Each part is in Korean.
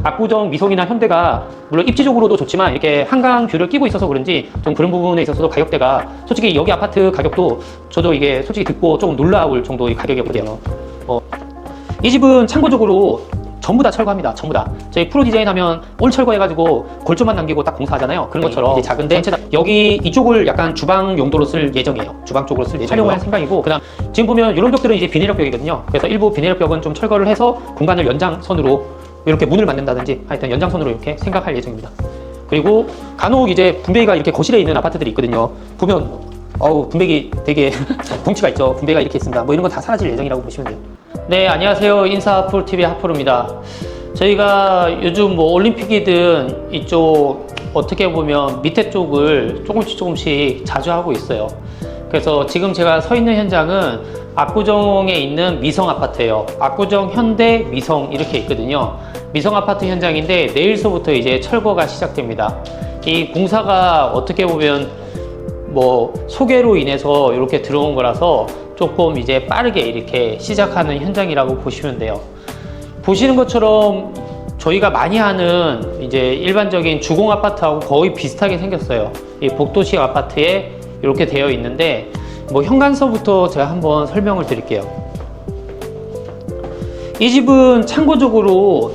압구정, 미성이나 현대가 물론 입지적으로도 좋지만 이렇게 한강 뷰를 끼고 있어서 그런지 좀 그런 부분에 있어서도 가격대가 솔직히 여기 아파트 가격도 저도 이게 솔직히 듣고 조금 놀라울 정도의 가격이었거든요. 이 집은 참고적으로 전부 다 철거합니다. 전부 다. 저희 프로 디자인 하면 올 철거해가지고 골조만 남기고 딱 공사하잖아요. 그런 것처럼 이제 작은데 여기 이쪽을 약간 주방 용도로 쓸 예정이에요. 주방 쪽으로 쓸 예정이고 활용할 생각이고, 그다음 지금 보면 이런 벽들은 이제 비닐력 벽이거든요. 그래서 일부 비닐력 벽은 좀 철거를 해서 공간을 연장선으로 이렇게 문을 만든다든지 하여튼 연장선으로 이렇게 생각할 예정입니다. 그리고 간혹 이제 분배기가 이렇게 거실에 있는 아파트들이 있거든요. 보면 분배기 되게 덩치가 있죠. 분배기가 이렇게 있습니다. 뭐 이런 건 다 사라질 예정이라고 보시면 돼요. 네, 안녕하세요. 인사하프로TV 하프로입니다. 저희가 요즘 뭐 올림픽이든 이쪽 어떻게 보면 밑에 쪽을 조금씩 자주 하고 있어요. 그래서 지금 제가 서 있는 현장은 압구정에 있는 미성 아파트예요. 압구정, 현대, 미성 이렇게 있거든요. 미성 아파트 현장인데 내일서부터 이제 철거가 시작됩니다. 이 공사가 어떻게 보면 뭐 소개로 인해서 이렇게 들어온 거라서 조금 이제 빠르게 이렇게 시작하는 현장이라고 보시면 돼요. 보시는 것처럼 저희가 많이 하는 이제 일반적인 주공 아파트하고 거의 비슷하게 생겼어요. 이 복도식 아파트에 이렇게 되어 있는데 뭐 현관서부터 제가 한번 설명을 드릴게요. 이 집은 참고적으로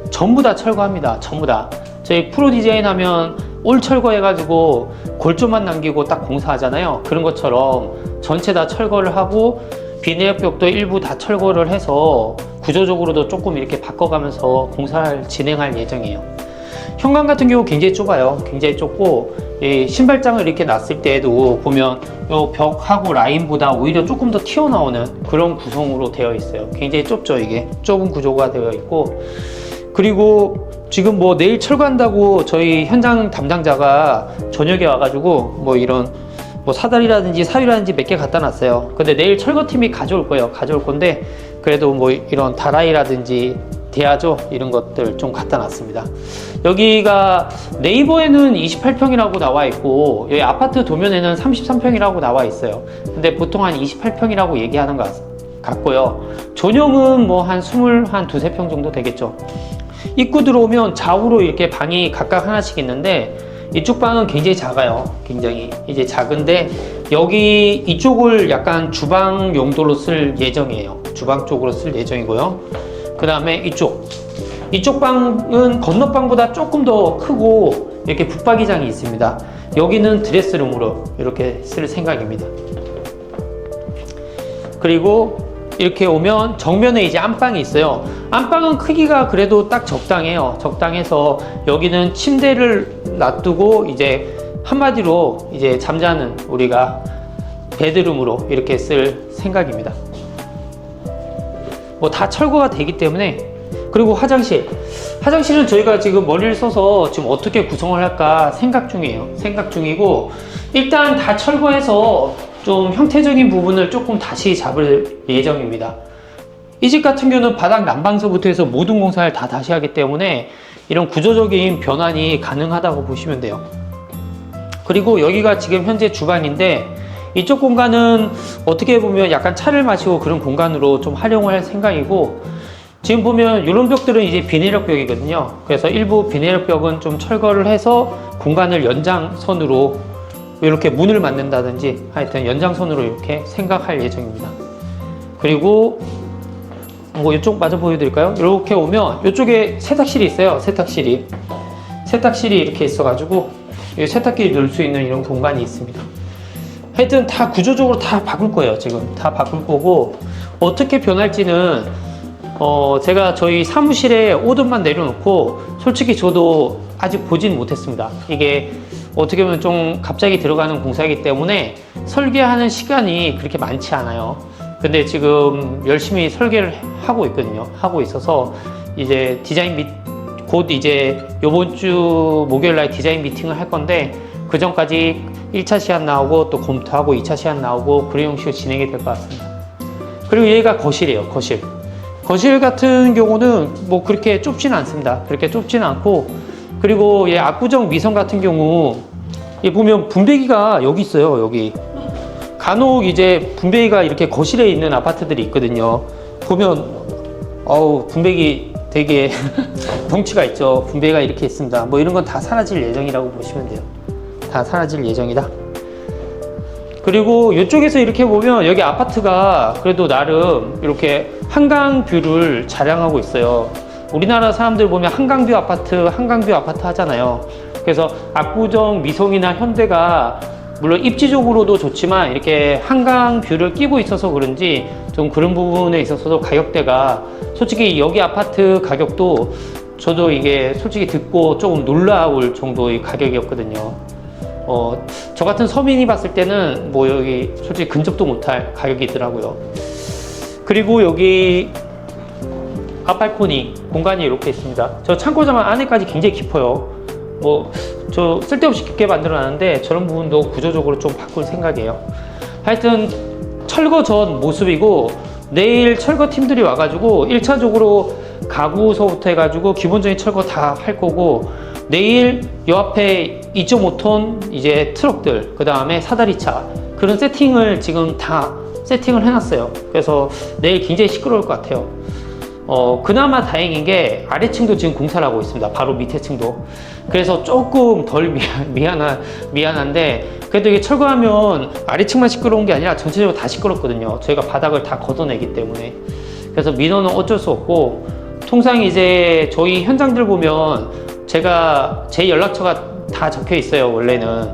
전부 다 철거합니다. 전부 다. 저희 프로 디자인 하면 올 철거해가지고 골조만 남기고 딱 공사하잖아요. 그런 것처럼 전체 다 철거를 하고 비닐벽도 일부 다 철거를 해서 구조적으로도 조금 이렇게 바꿔가면서 공사를 진행할 예정이에요. 현관 같은 경우 굉장히 좁아요. 굉장히 좁고 이 신발장을 이렇게 놨을 때에도 보면 이 벽하고 라인보다 오히려 조금 더 튀어나오는 그런 구성으로 되어 있어요. 굉장히 좁죠. 이게 좁은 구조가 되어 있고, 그리고 지금 뭐 내일 철거한다고 저희 현장 담당자가 저녁에 와가지고 뭐 이런 뭐 사다리라든지 사위라든지 몇 개 갖다 놨어요. 근데 내일 철거팀이 가져올 거예요. 가져올 건데 그래도 뭐 이런 다라이라든지 대야조 이런 것들 좀 갖다 놨습니다. 여기가 네이버에는 28평이라고 나와 있고 여기 아파트 도면에는 33평이라고 나와 있어요. 근데 보통 한 28평이라고 얘기하는 것 같고요. 전용은 뭐 한 22, 3평 정도 되겠죠. 입구 들어오면 좌우로 이렇게 방이 각각 하나씩 있는데 이쪽 방은 굉장히 작아요. 굉장히 이제 작은데 여기 이쪽을 약간 주방 용도로 쓸 예정이에요. 주방 쪽으로 쓸 예정이고요. 그 다음에 이쪽 방은 건너방보다 조금 더 크고 이렇게 붙박이장이 있습니다. 여기는 드레스룸으로 이렇게 쓸 생각입니다. 그리고 이렇게 오면 정면에 이제 안방이 있어요. 안방은 크기가 그래도 딱 적당해요. 적당해서 여기는 침대를 놔두고 이제 한마디로 이제 잠자는 우리가 베드룸으로 이렇게 쓸 생각입니다. 뭐 다 철거가 되기 때문에. 그리고 화장실은 저희가 지금 머리를 써서 지금 어떻게 구성을 할까 생각 중이에요. 생각 중이고 일단 다 철거해서 좀 형태적인 부분을 조금 다시 잡을 예정입니다. 이 집 같은 경우는 바닥 난방서부터 해서 모든 공사를 다 다시 하기 때문에 이런 구조적인 변환이 가능하다고 보시면 돼요. 그리고 여기가 지금 현재 주방인데 이쪽 공간은 어떻게 보면 약간 차를 마시고 그런 공간으로 좀 활용을 할 생각이고, 지금 보면 이런 벽들은 이제 비닐력 벽이거든요. 그래서 일부 비닐력 벽은 좀 철거를 해서 공간을 연장선으로 이렇게 문을 만든다든지 하여튼 연장선으로 이렇게 생각할 예정입니다. 그리고 뭐 이쪽 마저 보여드릴까요? 이렇게 오면 이쪽에 세탁실이 있어요. 세탁실이 이렇게 있어가지고 세탁기 넣을 수 있는 이런 공간이 있습니다. 하여튼 다 구조적으로 다 바꿀 거예요. 지금 다 바꿀 거고 어떻게 변할지는 제가 저희 사무실에 오던만 내려놓고 솔직히 저도 아직 보진 못했습니다. 이게 어떻게 보면 좀 갑자기 들어가는 공사이기 때문에 설계하는 시간이 그렇게 많지 않아요. 근데 지금 열심히 설계를 하고 있거든요. 하고 있어서 이제 곧 이제 요번 주 목요일 날 디자인 미팅을 할 건데 그 전까지 1차 시안 나오고 또 검토하고 2차 시안 나오고 그런 형식으로 진행이 될 것 같습니다. 그리고 여기가 거실이에요. 거실 같은 경우는 뭐 그렇게 좁지는 않습니다. 그렇게 좁지는 않고, 그리고 압구정 미성 같은 경우 보면 분배기가 여기 있어요. 여기 간혹 이제 분배기가 이렇게 거실에 있는 아파트들이 있거든요. 보면 분배기 되게 덩치가 있죠. 분배가 이렇게 있습니다. 뭐 이런 건 다 사라질 예정이라고 보시면 돼요. 다 사라질 예정이다. 그리고 이쪽에서 이렇게 보면 여기 아파트가 그래도 나름 이렇게 한강뷰를 자랑하고 있어요. 우리나라 사람들 보면 한강뷰 아파트 하잖아요. 그래서 압구정, 미성이나 현대가 물론 입지적으로도 좋지만 이렇게 한강뷰를 끼고 있어서 그런지 좀 그런 부분에 있어서도 가격대가 솔직히 여기 아파트 가격도 저도 이게 솔직히 듣고 조금 놀라울 정도의 가격이었거든요. 저 같은 서민이 봤을 때는 뭐 여기 솔직히 근접도 못할 가격이더라고요. 그리고 여기 앞발코니 공간이 이렇게 있습니다. 저 창고장 안에까지 굉장히 깊어요. 뭐 저 쓸데없이 깊게 만들어놨는데 저런 부분도 구조적으로 좀 바꿀 생각이에요. 하여튼 철거 전 모습이고 내일 철거 팀들이 와가지고 1차적으로 가구서부터 해가지고 기본적인 철거 다 할 거고 내일 요 앞에 2.5톤 이제 트럭들 그 다음에 사다리차 그런 세팅을 지금 다 세팅을 해놨어요. 그래서 내일 굉장히 시끄러울 것 같아요. 그나마 다행인 게 아래층도 지금 공사를 하고 있습니다. 바로 밑에 층도. 그래서 조금 덜 미안한데 그래도 이게 철거하면 아래층만 시끄러운 게 아니라 전체적으로 다 시끄럽거든요. 저희가 바닥을 다 걷어내기 때문에. 그래서 민원은 어쩔 수 없고 통상 이제 저희 현장들 보면 제가 제 연락처가 다 적혀 있어요. 원래는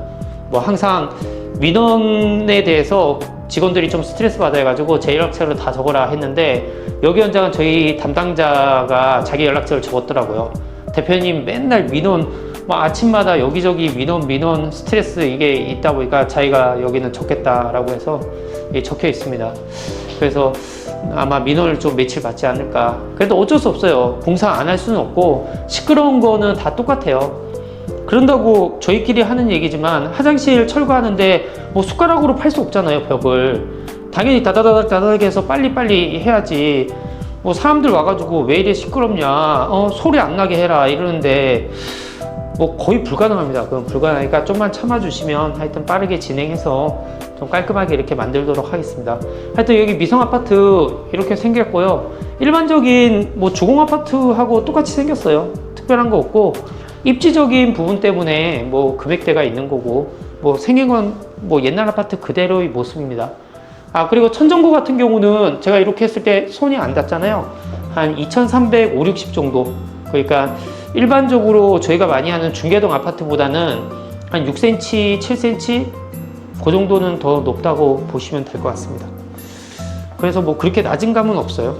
뭐 항상 민원에 대해서 직원들이 좀 스트레스 받아가지고 제 연락처를 다 적어라 했는데 여기 현장은 저희 담당자가 자기 연락처를 적었더라고요. 대표님 맨날 민원 뭐 아침마다 여기저기 민원 스트레스 이게 있다 보니까 자기가 여기는 적겠다라고 해서 이게 적혀 있습니다. 그래서 아마 민원을 좀 며칠 받지 않을까. 그래도 어쩔 수 없어요. 공사 안 할 수는 없고 시끄러운 거는 다 똑같아요. 그런다고 저희끼리 하는 얘기지만 화장실 철거하는데 뭐 숟가락으로 팔 수 없잖아요. 벽을 당연히 다다다닥 해서 빨리빨리 해야지. 뭐 사람들 와가지고 왜 이래 시끄럽냐 소리 안 나게 해라 이러는데 뭐 거의 불가능합니다. 그건 불가능하니까 좀만 참아주시면 하여튼 빠르게 진행해서 좀 깔끔하게 이렇게 만들도록 하겠습니다. 하여튼 여기 미성 아파트 이렇게 생겼고요. 일반적인 뭐 주공 아파트하고 똑같이 생겼어요. 특별한 거 없고 입지적인 부분 때문에 뭐 금액대가 있는 거고 뭐 생긴 건 뭐 옛날 아파트 그대로의 모습입니다. 그리고 천정고 같은 경우는 제가 이렇게 했을 때 손이 안 닿잖아요. 한 2,350 정도. 그러니까 일반적으로 저희가 많이 하는 중계동 아파트보다는 한 6cm, 7cm 그 정도는 더 높다고 보시면 될 것 같습니다. 그래서 뭐 그렇게 낮은 감은 없어요.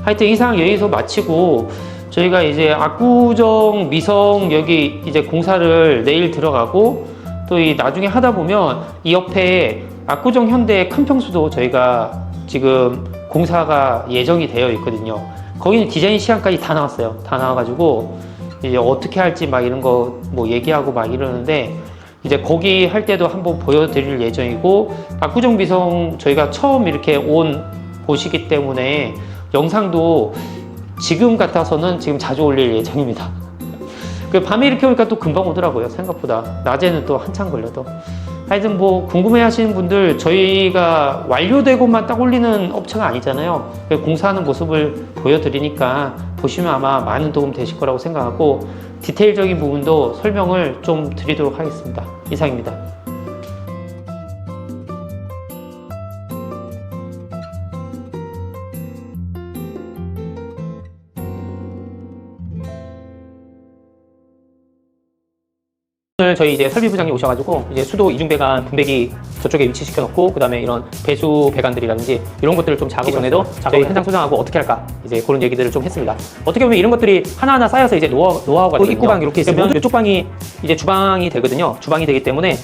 하여튼 이상 여기서 마치고 저희가 이제 압구정 미성 여기 이제 공사를 내일 들어가고 또 이 나중에 하다 보면 이 옆에 압구정 현대 큰 평수도 저희가 지금 공사가 예정이 되어 있거든요. 거기는 디자인 시안까지 다 나왔어요. 다 나와가지고 이제 어떻게 할지 막 이런 거 뭐 얘기하고 막 이러는데 이제 거기 할 때도 한번 보여드릴 예정이고 압구정 미성 저희가 처음 이렇게 온 곳이기 때문에 영상도 지금 같아서는 지금 자주 올릴 예정입니다. 그 밤에 이렇게 오니까 또 금방 오더라고요. 생각보다 낮에는 또 한참 걸려도. 하여튼 뭐 궁금해 하시는 분들 저희가 완료되고만 딱 올리는 업체가 아니잖아요. 공사하는 모습을 보여드리니까 보시면 아마 많은 도움 되실 거라고 생각하고 디테일적인 부분도 설명을 좀 드리도록 하겠습니다. 이상입니다. 오늘 저희 이제 설비부장님 오셔가지고 이제 수도 이중배관 분배기 저쪽에 위치시켜 놓고 그 다음에 이런 배수 배관들이라든지 이런 것들을 좀 작업 전에도 저희 현장 소장하고 어떻게 할까 이제 그런 얘기들을 좀 했습니다. 어떻게 보면 이런 것들이 하나하나 쌓여서 이제 노하우가 되거든요. 입구방 이렇게 있으면 이쪽 방이 이제 주방이 되거든요. 주방이 되기 때문에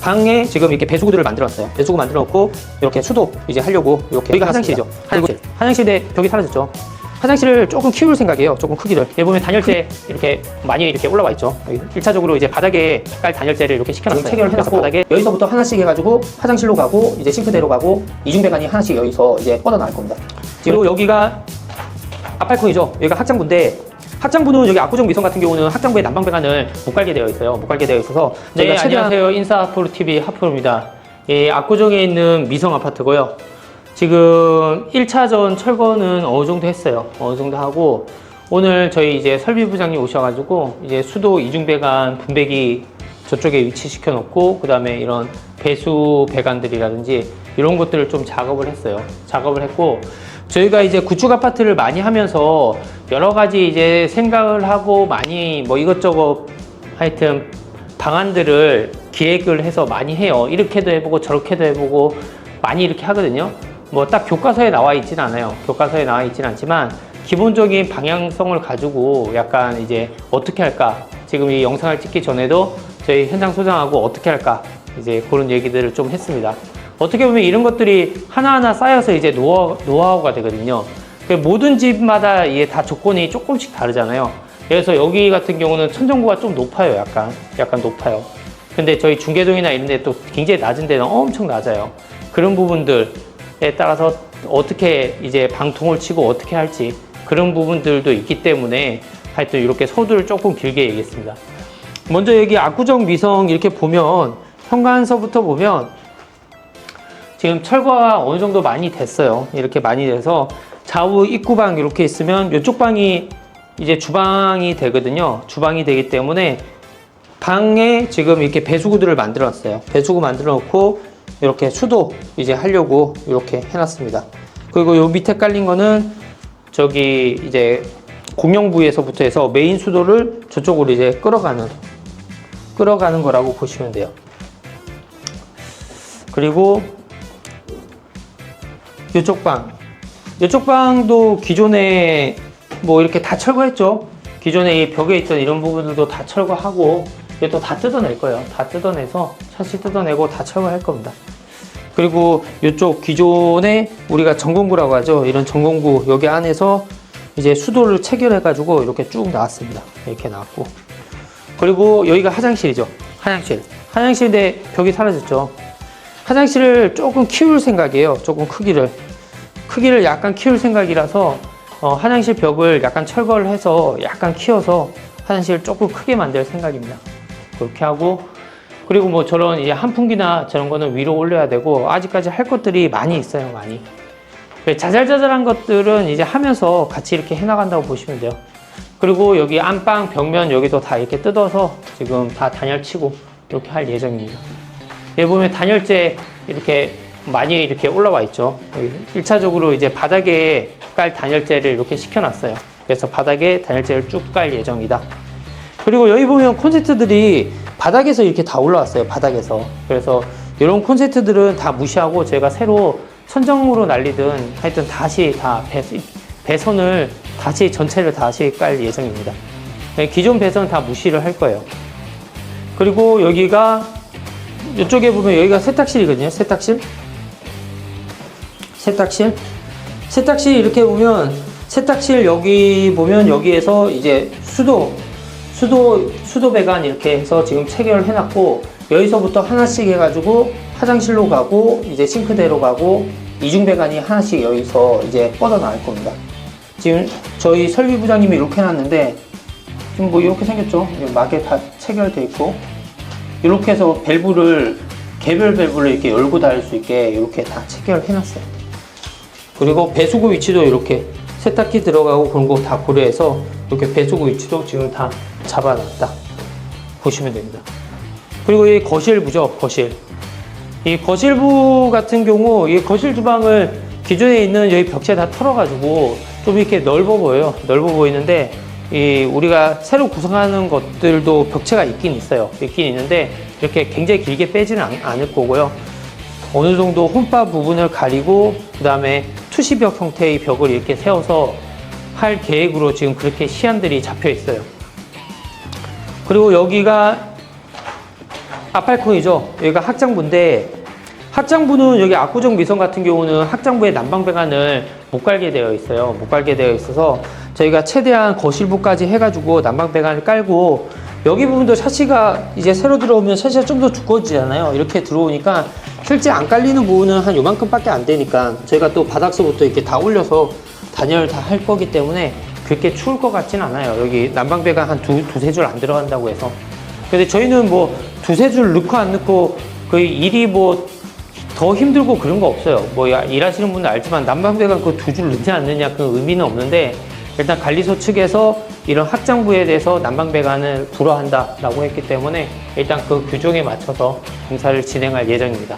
방에 지금 이렇게 배수구들을 만들었어요. 배수구 만들어 놓고 이렇게 수도 이제 하려고 이렇게 여기가 화장실이죠. 화장실에 벽이 사라졌죠. 화장실을 조금 키울 생각이에요. 조금 크기를. 여기 보면 단열재 이렇게 많이 이렇게 올라와 있죠. 여기 1차적으로 이제 바닥에 깔 단열재를 이렇게 시켜놨어요. 체결을 해놨고 바닥에 여기서부터 하나씩 해가지고 화장실로 가고 이제 싱크대로 가고 이중배관이 하나씩 여기서 이제 뻗어나갈 겁니다. 그리고 여기가 앞발코니죠. 여기가 확장부인데 확장부는 여기 압구정 미성 같은 경우는 확장부에 난방배관을 못 깔게 되어 있어요. 못 깔게 되어 있어서 네, 안녕하세요. 인사하프로TV 하프로입니다. 예, 압구정에 있는 미성 아파트고요. 지금 1차전 철거는 어느 정도 했어요. 어느 정도 하고 오늘 저희 이제 설비부장님 오셔가지고 이제 수도 이중배관 분배기 저쪽에 위치시켜 놓고 그 다음에 이런 배수 배관들이라든지 이런 것들을 좀 작업을 했어요. 작업을 했고 저희가 이제 구축 아파트를 많이 하면서 여러 가지 이제 생각을 하고 많이 뭐 이것저것 하여튼 방안들을 기획을 해서 많이 해요. 이렇게도 해보고 저렇게도 해보고 많이 이렇게 하거든요. 뭐 딱 교과서에 나와 있진 않아요. 교과서에 나와 있진 않지만 기본적인 방향성을 가지고 약간 이제 어떻게 할까, 지금 이 영상을 찍기 전에도 저희 현장 소장하고 어떻게 할까 이제 그런 얘기들을 좀 했습니다. 어떻게 보면 이런 것들이 하나하나 쌓여서 이제 노하우가 되거든요. 모든 집마다 이게 다 조건이 조금씩 다르잖아요. 그래서 여기 같은 경우는 천정부가 좀 높아요. 약간 높아요. 근데 저희 중계동이나 이런 데 또 굉장히 낮은 데는 엄청 낮아요. 그런 부분들에 따라서 어떻게 이제 방통을 치고 어떻게 할지 그런 부분들도 있기 때문에 하여튼 이렇게 서두를 조금 길게 얘기했습니다. 먼저 여기 압구정 미성 이렇게 보면 현관서부터 보면 지금 철거가 어느 정도 많이 됐어요. 이렇게 많이 돼서 좌우 입구방 이렇게 있으면 이쪽 방이 이제 주방이 되거든요. 주방이 되기 때문에 방에 지금 이렇게 배수구들을 만들어 놨어요. 배수구 만들어 놓고 이렇게 수도 이제 하려고 이렇게 해놨습니다. 그리고 요 밑에 깔린 거는 저기 이제 공용부에서부터 해서 메인 수도를 저쪽으로 이제 끌어가는 거라고 보시면 돼요. 그리고 이쪽 방도 기존에 뭐 이렇게 다 철거했죠. 기존에 이 벽에 있던 이런 부분들도 다 철거하고 이게 또 다 뜯어낼 거예요. 다 뜯어내서 샤시 뜯어내고 다 철거할 겁니다. 그리고 이쪽 기존에 우리가 전공구라고 하죠. 이런 전공구 여기 안에서 이제 수도를 체결해 가지고 이렇게 쭉 나왔습니다. 이렇게 나왔고, 그리고 여기가 화장실이죠. 화장실인데 벽이 사라졌죠. 화장실을 조금 키울 생각이에요. 조금 크기를 약간 키울 생각이라서 화장실 벽을 약간 철거를 해서 약간 키워서 화장실을 조금 크게 만들 생각입니다. 그렇게 하고, 그리고 뭐 저런 이제 한풍기나 저런 거는 위로 올려야 되고 아직까지 할 것들이 많이 있어요. 많이 자잘자잘한 것들은 이제 하면서 같이 이렇게 해나간다고 보시면 돼요. 그리고 여기 안방 벽면 여기도 다 이렇게 뜯어서 지금 다 단열치고 이렇게 할 예정입니다. 여기 보면 단열재 이렇게 많이 이렇게 올라와 있죠. 여기 1차적으로 이제 바닥에 깔 단열재를 이렇게 시켜놨어요. 그래서 바닥에 단열재를 쭉 깔 예정이다. 그리고 여기 보면 콘센트들이 바닥에서 이렇게 다 올라왔어요. 바닥에서. 그래서 이런 콘센트들은 다 무시하고 제가 새로 천정으로 날리든 하여튼 다시 다 배선을 다시 전체를 다시 깔 예정입니다. 기존 배선 다 무시를 할 거예요. 그리고 여기가 이쪽에 보면 여기가 세탁실이거든요. 세탁실 이렇게 보면 세탁실 여기 보면 여기에서 이제 수도 배관 이렇게 해서 지금 체결을 해놨고, 여기서부터 하나씩 해가지고 화장실로 가고 이제 싱크대로 가고 이중 배관이 하나씩 여기서 이제 뻗어 나갈 겁니다. 지금 저희 설비부장님이 이렇게 해놨는데 지금 뭐 이렇게 생겼죠. 막에 다 체결돼 있고 이렇게 해서 밸브를 개별 밸브를 이렇게 열고 닫을 수 있게 이렇게 다 체결해 놨어요. 그리고 배수구 위치도 이렇게 세탁기 들어가고 그런 거 다 고려해서 이렇게 배수구 위치도 지금 다 잡아놨다 보시면 됩니다. 그리고 이 거실부죠. 이 거실부 같은 경우 이 거실 주방을 기존에 있는 여기 벽체 다 털어가지고 좀 이렇게 넓어 보여요. 넓어 보이는데 이 우리가 새로 구성하는 것들도 벽체가 있긴 있는데 이렇게 굉장히 길게 빼지는 않을 거고요. 어느 정도 홈바 부분을 가리고 그 다음에 투시벽 형태의 벽을 이렇게 세워서 할 계획으로 지금 그렇게 시안들이 잡혀 있어요. 그리고 여기가 아팔콘이죠. 여기가 확장부인데, 확장부는 여기 압구정 미성 같은 경우는 확장부에 난방 배관을 못 갈게 되어 있어요. 못 갈게 되어 있어서 저희가 최대한 거실부까지 해가지고 난방 배관을 깔고, 여기 부분도 샤시가 이제 새로 들어오면 샤시가 좀 더 두꺼워지잖아요. 이렇게 들어오니까 실제 안 깔리는 부분은 한 요만큼밖에 안 되니까 저희가 또 바닥서부터 이렇게 다 올려서 단열 다 할 거기 때문에 그렇게 추울 것 같진 않아요. 여기 난방 배관 한 두세 줄 안 들어간다고 해서. 근데 저희는 뭐 두세 줄 넣고 안 넣고 거의 일이 뭐 더 힘들고 그런 거 없어요. 뭐 일하시는 분들 알지만 난방 배관 그 두 줄 넣지 않느냐 그 의미는 없는데, 일단 관리소 측에서 이런 확장부에 대해서 난방 배관을 불허한다라고 했기 때문에 일단 그 규정에 맞춰서 공사를 진행할 예정입니다.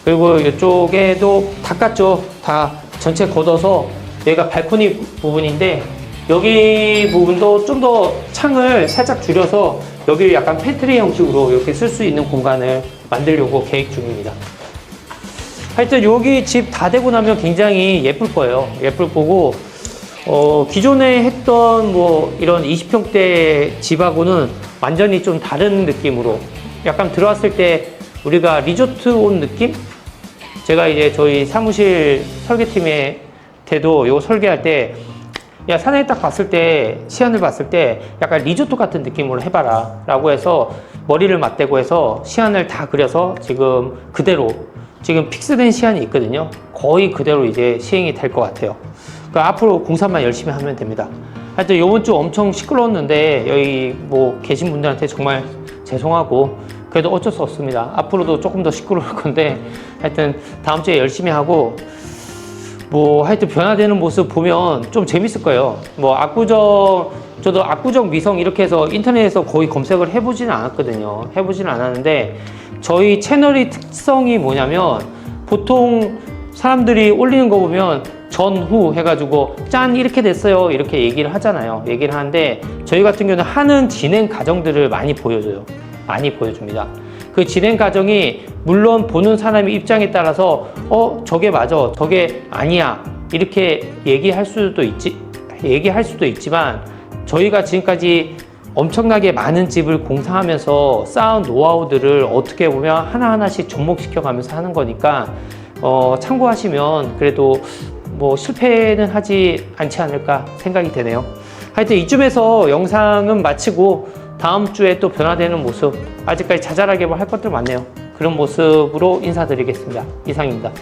그리고 이쪽에도 닦았죠. 다 전체 걷어서 여기가 발코니 부분인데 여기 부분도 좀 더 창을 살짝 줄여서 여기를 약간 팬트리 형식으로 이렇게 쓸 수 있는 공간을 만들려고 계획 중입니다. 하여튼 여기 집 다 되고 나면 굉장히 예쁠 거예요. 예쁠 거고 기존에 했던 뭐 이런 20평대 집하고는 완전히 좀 다른 느낌으로 약간 들어왔을 때 우리가 리조트 온 느낌? 제가 이제 저희 사무실 설계팀에 때도 이거 설계할 때 야, 사장님 딱 봤을 때, 시안을 봤을 때 약간 리조트 같은 느낌으로 해봐라 라고 해서 머리를 맞대고 해서 시안을 다 그려서 지금 그대로 지금 픽스된 시안이 있거든요. 거의 그대로 이제 시행이 될 것 같아요. 그러니까 앞으로 공사만 열심히 하면 됩니다. 하여튼 이번 주 엄청 시끄러웠는데 여기 뭐 계신 분들한테 정말 죄송하고 그래도 어쩔 수 없습니다. 앞으로도 조금 더 시끄러울 건데 하여튼 다음 주에 열심히 하고 뭐 하여튼 변화되는 모습 보면 좀 재밌을 거예요. 뭐 압구정, 저도 압구정 미성 이렇게 해서 인터넷에서 거의 검색을 해보지는 않았거든요. 해보지는 않았는데 저희 채널의 특성이 뭐냐면 보통 사람들이 올리는 거 보면 전후 해가지고 짠 이렇게 됐어요 이렇게 얘기를 하잖아요. 얘기를 하는데 저희 같은 경우는 하는 진행 과정들을 많이 보여줘요. 많이 보여줍니다. 그 진행 과정이 물론 보는 사람의 입장에 따라서 저게 맞아 저게 아니야 이렇게 얘기할 수도 있지만 저희가 지금까지 엄청나게 많은 집을 공사하면서 쌓은 노하우들을 어떻게 보면 하나하나씩 접목시켜 가면서 하는 거니까 참고하시면 그래도 뭐 실패는 하지 않지 않을까 생각이 되네요. 하여튼 이쯤에서 영상은 마치고 다음 주에 또 변화되는 모습, 아직까지 자잘하게 뭐 할 것들 많네요. 그런 모습으로 인사드리겠습니다. 이상입니다.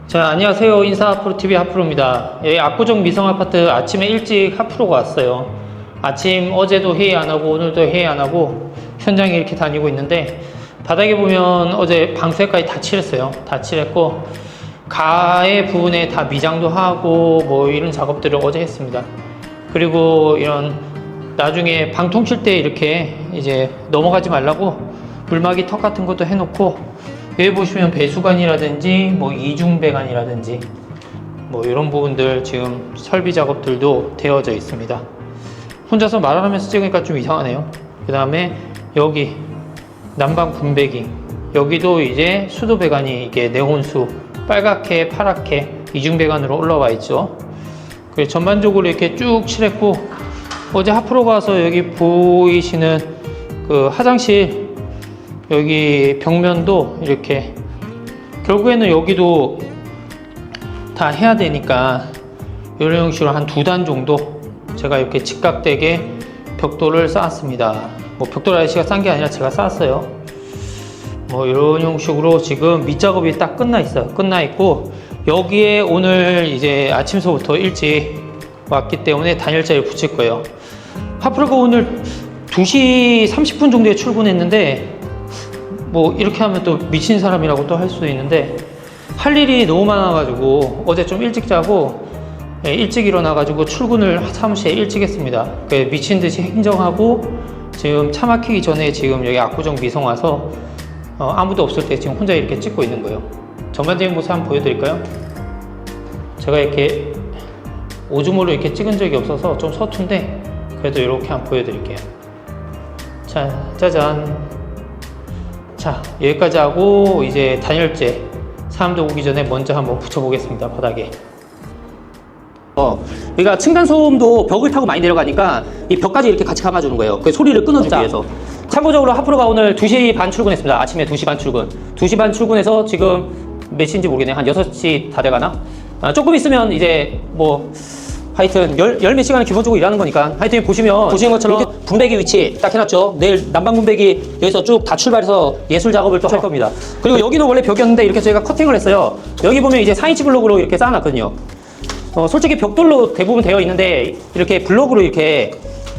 자, 안녕하세요. 인사 하프로TV 하프로입니다. 여기 압구정 미성아파트 아침에 일찍 하프로가 왔어요. 아침 어제도 회의 안 하고 오늘도 회의 안 하고 현장에 이렇게 다니고 있는데 바닥에 보면 어제 방수까지 다 칠했어요. 다 칠했고 가해 부분에 다 미장도 하고 뭐 이런 작업들을 어제 했습니다. 그리고 이런 나중에 방통 칠 때 이렇게 이제 넘어가지 말라고 물막이 턱 같은 것도 해놓고 여기 보시면 배수관이라든지 뭐 이중배관이라든지 뭐 이런 부분들 지금 설비 작업들도 되어져 있습니다. 혼자서 말하면서 찍으니까 좀 이상하네요. 그 다음에 여기 난방 분배기 여기도 이제 수도 배관이 이게 네온수 빨갛게 파랗게 이중배관으로 올라와 있죠. 그리고 전반적으로 이렇게 쭉 칠했고 어제 하프로 가서 여기 보이시는 그 화장실 여기 벽면도 이렇게 결국에는 여기도 다 해야 되니까 이런 형식으로 한 2단 정도 제가 이렇게 직각되게 벽돌을 쌓았습니다. 뭐 벽돌 아저씨가 싼 게 아니라 제가 쌓았어요. 뭐 이런 형식으로 지금 밑작업이 딱 끝나 있어요. 끝나 있고 여기에 오늘 이제 아침서부터 일찍 왔기 때문에 단열재를 붙일 거예요. 하프로가 오늘 2시 30분 정도에 출근했는데 뭐 이렇게 하면 또 미친 사람이라고 또 할 수도 있는데 할 일이 너무 많아가지고 어제 좀 일찍 자고 일찍 일어나가지고 출근을 사무실에 일찍 했습니다. 미친 듯이 행정하고 지금 차 막히기 전에 지금 여기 압구정 미성 와서 아무도 없을 때 지금 혼자 이렇게 찍고 있는 거예요. 전반적인 모습 한번 보여드릴까요? 제가 이렇게 오줌으로 이렇게 찍은 적이 없어서 좀 서툰데 그래도 이렇게 한번 보여드릴게요. 자, 짜잔. 자, 여기까지 하고 이제 단열재 사람들 오기 전에 먼저 한번 붙여보겠습니다. 바닥에 그러니까 층간소음도 벽을 타고 많이 내려가니까 이 벽까지 이렇게 같이 감아주는 거예요. 그 소리를 끊어주기 위해서. 참고적으로 하프로가 오늘 2시 반 출근했습니다. 아침에 2시 반 출근. 2시 반 출근해서 지금 몇 시인지 모르겠네. 한 6시 다 돼가나? 조금 있으면 이제 뭐 하여튼 열 몇 시간은 기본적으로 일하는 거니까 하여튼 보시는 것처럼 이렇게 분배기 위치 딱 해놨죠. 내일 난방 분배기 여기서 쭉 다 출발해서 예술 작업을 또 할 겁니다. 그리고 여기는 원래 벽이었는데 이렇게 저희가 커팅을 했어요. 여기 보면 이제 4인치 블록으로 이렇게 쌓아놨거든요. 솔직히 벽돌로 대부분 되어 있는데 이렇게 블록으로 이렇게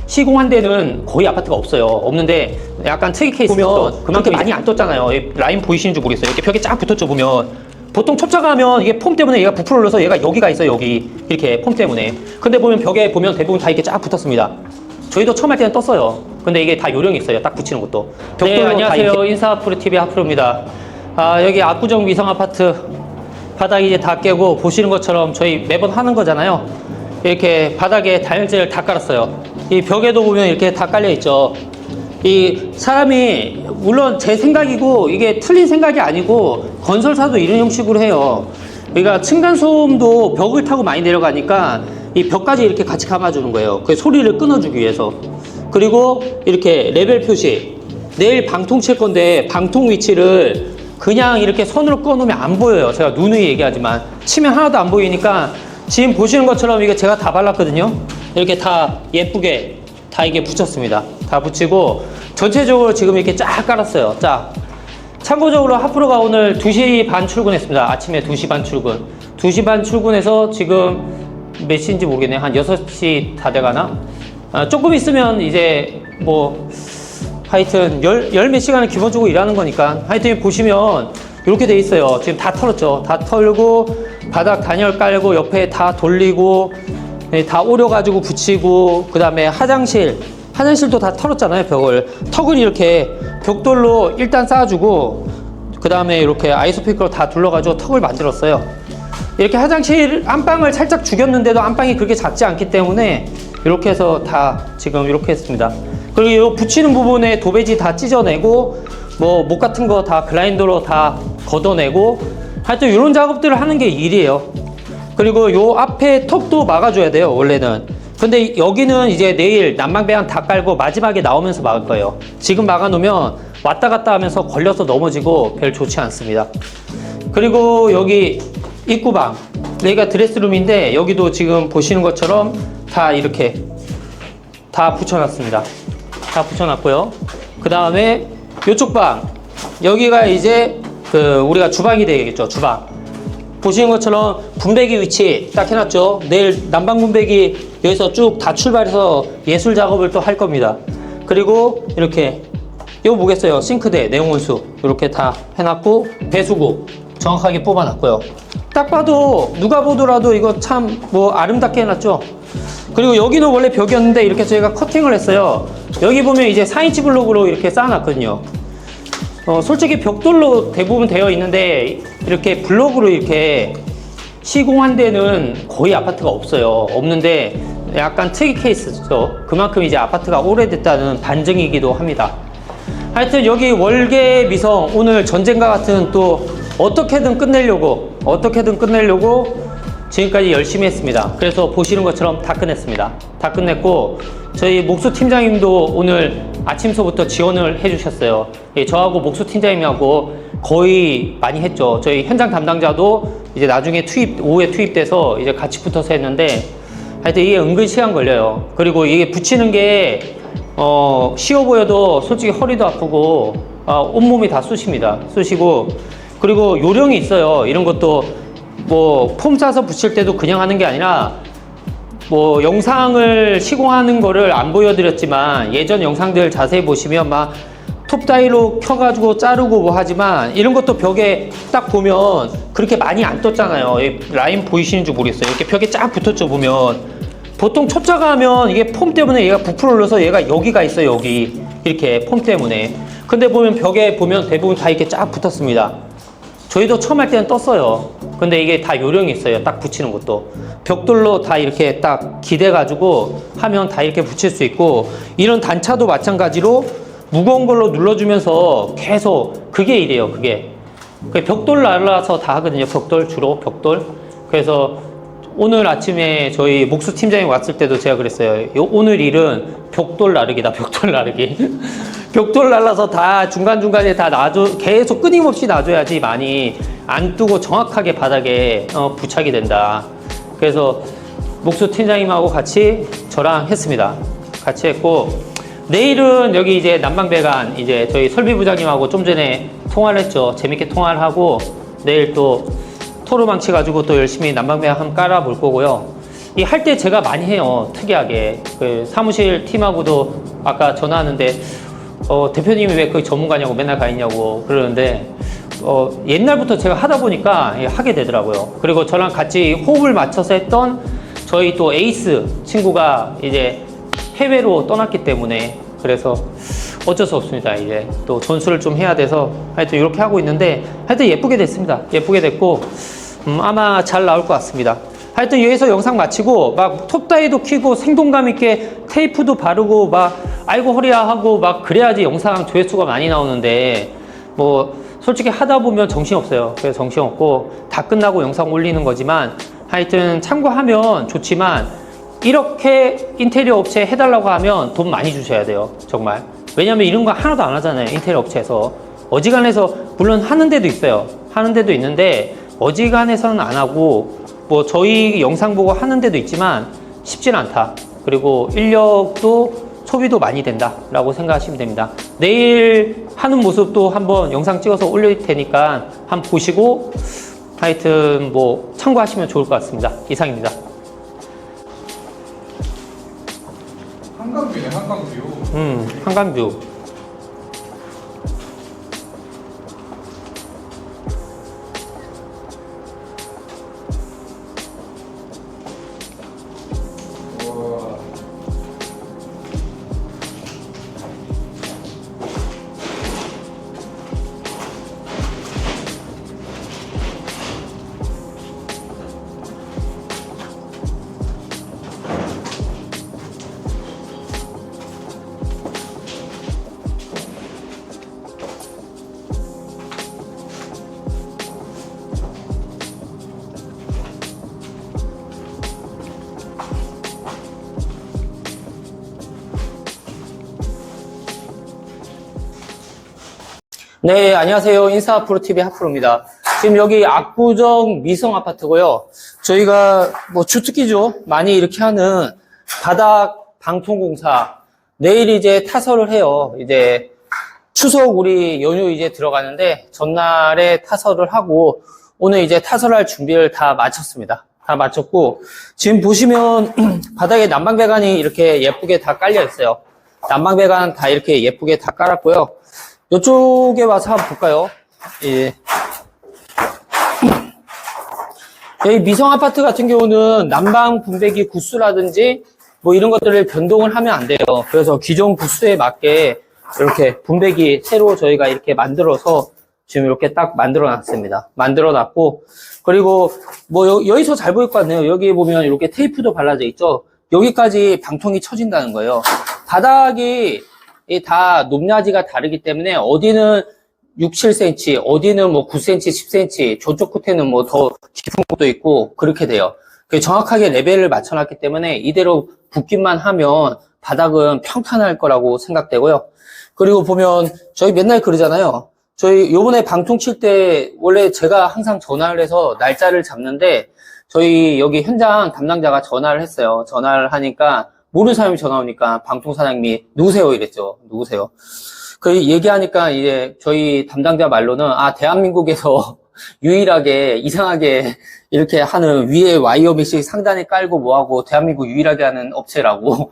시공한 데는 거의 아파트가 없어요. 없는데 약간 특이 케이스 보면 그만큼 많이 안 떴잖아요. 라인 보이시는지 모르겠어요. 이렇게 벽에 쫙 붙었죠 보면. 보통 첩자가 하면 이게 폼 때문에 얘가 부풀어 올려서 얘가 여기가 있어요. 여기 이렇게 폼 때문에. 근데 보면 벽에 보면 대부분 다 이렇게 쫙 붙었습니다. 저희도 처음 할 때는 떴어요. 근데 이게 다 요령이 있어요. 딱 붙이는 것도. 벽돌로. 네, 안녕하세요. 인사하프로TV 하프로입니다. 여기 압구정 위성 아파트 바닥 이제 다 깨고 보시는 것처럼 저희 매번 하는 거잖아요. 이렇게 바닥에 다용제를 다 깔았어요. 이 벽에도 보면 이렇게 다 깔려 있죠. 이 사람이 물론 제 생각이고 이게 틀린 생각이 아니고 건설사도 이런 형식으로 해요. 그러니까 층간소음도 벽을 타고 많이 내려가니까 이 벽까지 이렇게 같이 감아주는 거예요. 그 소리를 끊어주기 위해서. 그리고 이렇게 레벨 표시. 내일 방통 칠 건데 방통 위치를 그냥 이렇게 선으로 꺼놓으면 안 보여요. 제가 누누이 얘기하지만 치면 하나도 안 보이니까 지금 보시는 것처럼 이게 제가 다 발랐거든요. 이렇게 다 예쁘게 다 이게 붙였습니다. 다 붙이고 전체적으로 지금 이렇게 쫙 깔았어요. 쫙. 참고적으로 하프로가 오늘 2시 반 출근했습니다. 아침에 2시 반 출근. 2시 반 출근해서 지금 몇 시인지 모르겠네요. 한 6시 다 돼가나? 조금 있으면 이제 뭐 하여튼 열 몇 시간은 기본적으로 일하는 거니까 하여튼 보시면 이렇게 돼 있어요. 지금 다 털었죠. 다 털고 바닥 단열 깔고 옆에 다 돌리고 다 오려가지고 붙이고 그 다음에 화장실도 다 털었잖아요. 벽을 턱을 이렇게 벽돌로 일단 쌓아주고 그 다음에 이렇게 아이소피크로 다 둘러가지고 턱을 만들었어요. 이렇게 화장실 안방을 살짝 죽였는데도 안방이 그렇게 작지 않기 때문에 이렇게 해서 다 지금 이렇게 했습니다. 그리고 이 붙이는 부분에 도배지 다 찢어내고 뭐 목 같은 거 다 글라인더로 다 걷어내고 하여튼 이런 작업들을 하는 게 일이에요. 그리고 요 앞에 턱도 막아줘야 돼요 원래는. 근데 여기는 이제 내일 난방 배관 다 깔고 마지막에 나오면서 막을 거예요. 지금 막아놓으면 왔다 갔다 하면서 걸려서 넘어지고 별 좋지 않습니다. 그리고 여기 입구방, 여기가 드레스룸인데 여기도 지금 보시는 것처럼 다 이렇게 다 붙여놨습니다. 다 붙여놨고요. 그 다음에 이쪽 방, 여기가 이제 우리가 주방이 되겠죠. 주방. 보시는 것처럼 분배기 위치 딱 해놨죠. 내일 난방 분배기 여기서 쭉 다 출발해서 예술 작업을 또 할 겁니다. 그리고 이렇게 이거 뭐겠어요? 싱크대, 내용원수 이렇게 다 해놨고 배수구 정확하게 뽑아놨고요. 딱 봐도 누가 보더라도 이거 참 뭐 아름답게 해놨죠. 그리고 여기는 원래 벽이었는데 이렇게 저희가 커팅을 했어요. 여기 보면 이제 4인치 블록으로 이렇게 쌓아놨거든요. 솔직히 벽돌로 대부분 되어 있는데 이렇게 블록으로 이렇게 시공한 데는 거의 아파트가 없어요. 없는데 약간 특이 케이스죠. 그만큼 이제 아파트가 오래됐다는 반증이기도 합니다. 하여튼 여기 월계 미성 오늘 전쟁과 같은 또 어떻게든 끝내려고 지금까지 열심히 했습니다. 그래서 보시는 것처럼 다 끝냈습니다. 다 끝냈고 저희 목수 팀장님도 오늘 아침서부터 지원을 해주셨어요. 저하고 목수 팀장님하고 거의 많이 했죠. 저희 현장 담당자도 이제 나중에 오후에 투입돼서 이제 같이 붙어서 했는데 하여튼 이게 은근 시간 걸려요. 그리고 이게 붙이는 게 쉬워 보여도 솔직히 허리도 아프고 온몸이 다 쑤십니다. 쑤시고 그리고 요령이 있어요. 이런 것도 뭐 폼 싸서 붙일 때도 그냥 하는 게 아니라 뭐 영상을 시공하는 거를 안 보여드렸지만 예전 영상들 자세히 보시면 막 톱다이로 켜가지고 자르고 뭐 하지만 이런 것도 벽에 딱 보면 그렇게 많이 안 떴잖아요. 라인 보이시는지 모르겠어요. 이렇게 벽에 쫙 붙었죠 보면. 보통 첩자가 하면 이게 폼 때문에 얘가 부풀어 올려서 얘가 여기가 있어요. 여기 이렇게 폼 때문에. 근데 보면 벽에 보면 대부분 다 이렇게 쫙 붙었습니다. 저희도 처음 할 때는 떴어요. 근데 이게 다 요령이 있어요. 딱 붙이는 것도. 벽돌로 다 이렇게 딱 기대가지고 하면 다 이렇게 붙일 수 있고 이런 단차도 마찬가지로 무거운 걸로 눌러주면서 계속 그게 일이에요. 그게 벽돌 날라서 다 하거든요. 벽돌 주로 벽돌. 그래서 오늘 아침에 저희 목수 팀장이 왔을 때도 제가 그랬어요. 오늘 일은 벽돌 나르기다, 벽돌 나르기. 벽돌 날라서 다 중간중간에 다 놔줘, 계속 끊임없이 놔줘야지 많이 안 뜨고 정확하게 바닥에 부착이 된다. 그래서 목수 팀장님하고 같이 저랑 했습니다. 같이 했고, 내일은 여기 이제 난방배관 이제 저희 설비부장님하고 좀 전에 통화를 했죠. 재밌게 통화를 하고 내일 또 토르망치 가지고 또 열심히 난방배관 한번 깔아볼 거고요. 이 할 때 제가 많이 해요. 특이하게 그 사무실 팀하고도 아까 전화하는데 대표님이 왜 거기 전문가냐고 맨날 가 있냐고 그러는데 옛날부터 제가 하다 보니까 하게 되더라고요. 그리고 저랑 같이 호흡을 맞춰서 했던 저희 또 에이스 친구가 이제 해외로 떠났기 때문에 그래서 어쩔 수 없습니다. 이제 또 전수를 좀 해야 돼서 하여튼 이렇게 하고 있는데 하여튼 예쁘게 됐습니다. 예쁘게 됐고 아마 잘 나올 것 같습니다. 하여튼 여기서 영상 마치고 막 톱다이도 키고 생동감 있게 테이프도 바르고 막 아이고 허리야 하고 막 그래야지 영상 조회수가 많이 나오는데 뭐 솔직히 하다 보면 정신없어요. 그래서 정신없고 다 끝나고 영상 올리는 거지만 하여튼 참고하면 좋지만 이렇게 인테리어 업체 해달라고 하면 돈 많이 주셔야 돼요. 정말. 왜냐면 이런 거 하나도 안 하잖아요. 인테리어 업체에서. 어지간해서 물론 하는 데도 있어요. 하는 데도 있는데 어지간해서는 안 하고 뭐 저희 영상 보고 하는 데도 있지만 쉽진 않다. 그리고 인력도 소비도 많이 된다 라고 생각하시면 됩니다. 내일 하는 모습도 한번 영상 찍어서 올릴 테니까 한번 보시고 하여튼 뭐 참고하시면 좋을 것 같습니다. 이상입니다. 한강뷰네, 한강뷰. 한강뷰. 우와. 네, 안녕하세요. 인사프로TV 하프로입니다. 지금 여기 압구정 미성 아파트고요. 저희가 뭐 주특기죠. 많이 이렇게 하는 바닥 방통공사. 내일 이제 타설을 해요. 이제 추석 우리 연휴 이제 들어가는데 전날에 타설을 하고 오늘 이제 타설할 준비를 다 마쳤습니다. 다 마쳤고 지금 보시면 바닥에 난방배관이 이렇게 예쁘게 다 깔려 있어요. 난방배관 다 이렇게 예쁘게 다 깔았고요. 이쪽에 와서 한번 볼까요? 예. 여기 미성 아파트 같은 경우는 난방 분배기 구수라든지 뭐 이런 것들을 변동을 하면 안 돼요. 그래서 기존 구수에 맞게 이렇게 분배기 새로 저희가 이렇게 만들어서 지금 이렇게 딱 만들어 놨습니다. 만들어 놨고 그리고 뭐 여기서 잘 보일 것 같네요. 여기 보면 이렇게 테이프도 발라져 있죠. 여기까지 방통이 쳐진다는 거예요. 바닥이 다 높낮이가 다르기 때문에 어디는 6, 7cm, 어디는 뭐 9cm, 10cm, 저쪽 끝에는 뭐 더 깊은 곳도 있고 그렇게 돼요. 정확하게 레벨을 맞춰놨기 때문에 이대로 붓기만 하면 바닥은 평탄할 거라고 생각되고요. 그리고 보면 저희 맨날 그러잖아요. 저희 요번에 방통 칠 때 원래 제가 항상 전화를 해서 날짜를 잡는데 저희 여기 현장 담당자가 전화를 했어요. 전화를 하니까 모르는 사람이 전화 오니까 방통 사장님이 누구세요? 이랬죠. 누구세요? 그 얘기하니까 이제 저희 담당자 말로는 대한민국에서 유일하게 이상하게 이렇게 하는 위에 와이어 메시 상단에 깔고 뭐하고 대한민국 유일하게 하는 업체라고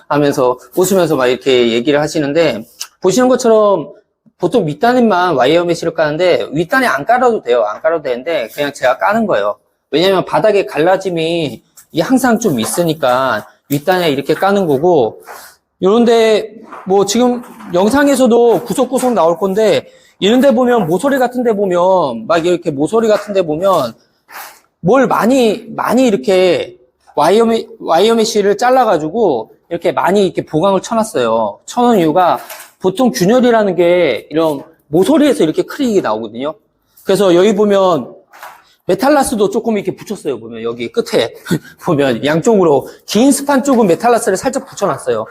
하면서 웃으면서 막 이렇게 얘기를 하시는데 보시는 것처럼 보통 밑단에만 와이어 메시를 까는데 윗단에 안 깔아도 돼요. 안 깔아도 되는데 그냥 제가 까는 거예요. 왜냐면 바닥에 갈라짐이 항상 좀 있으니까 윗단에 이렇게 까는 거고 이런데 뭐 지금 영상에서도 구석구석 나올 건데 이런데 보면 모서리 같은 데 보면 막 이렇게 모서리 같은 데 보면 뭘 많이 이렇게 와이어 메쉬를 잘라가지고 이렇게 많이 이렇게 보강을 쳐놨어요. 쳐놓은 이유가 보통 균열이라는 게 이런 모서리에서 이렇게 크랙이 나오거든요. 그래서 여기 보면 메탈라스도 조금 이렇게 붙였어요. 보면 여기 끝에 보면 양쪽으로 긴 스판 쪽은 메탈라스를 살짝 붙여놨어요.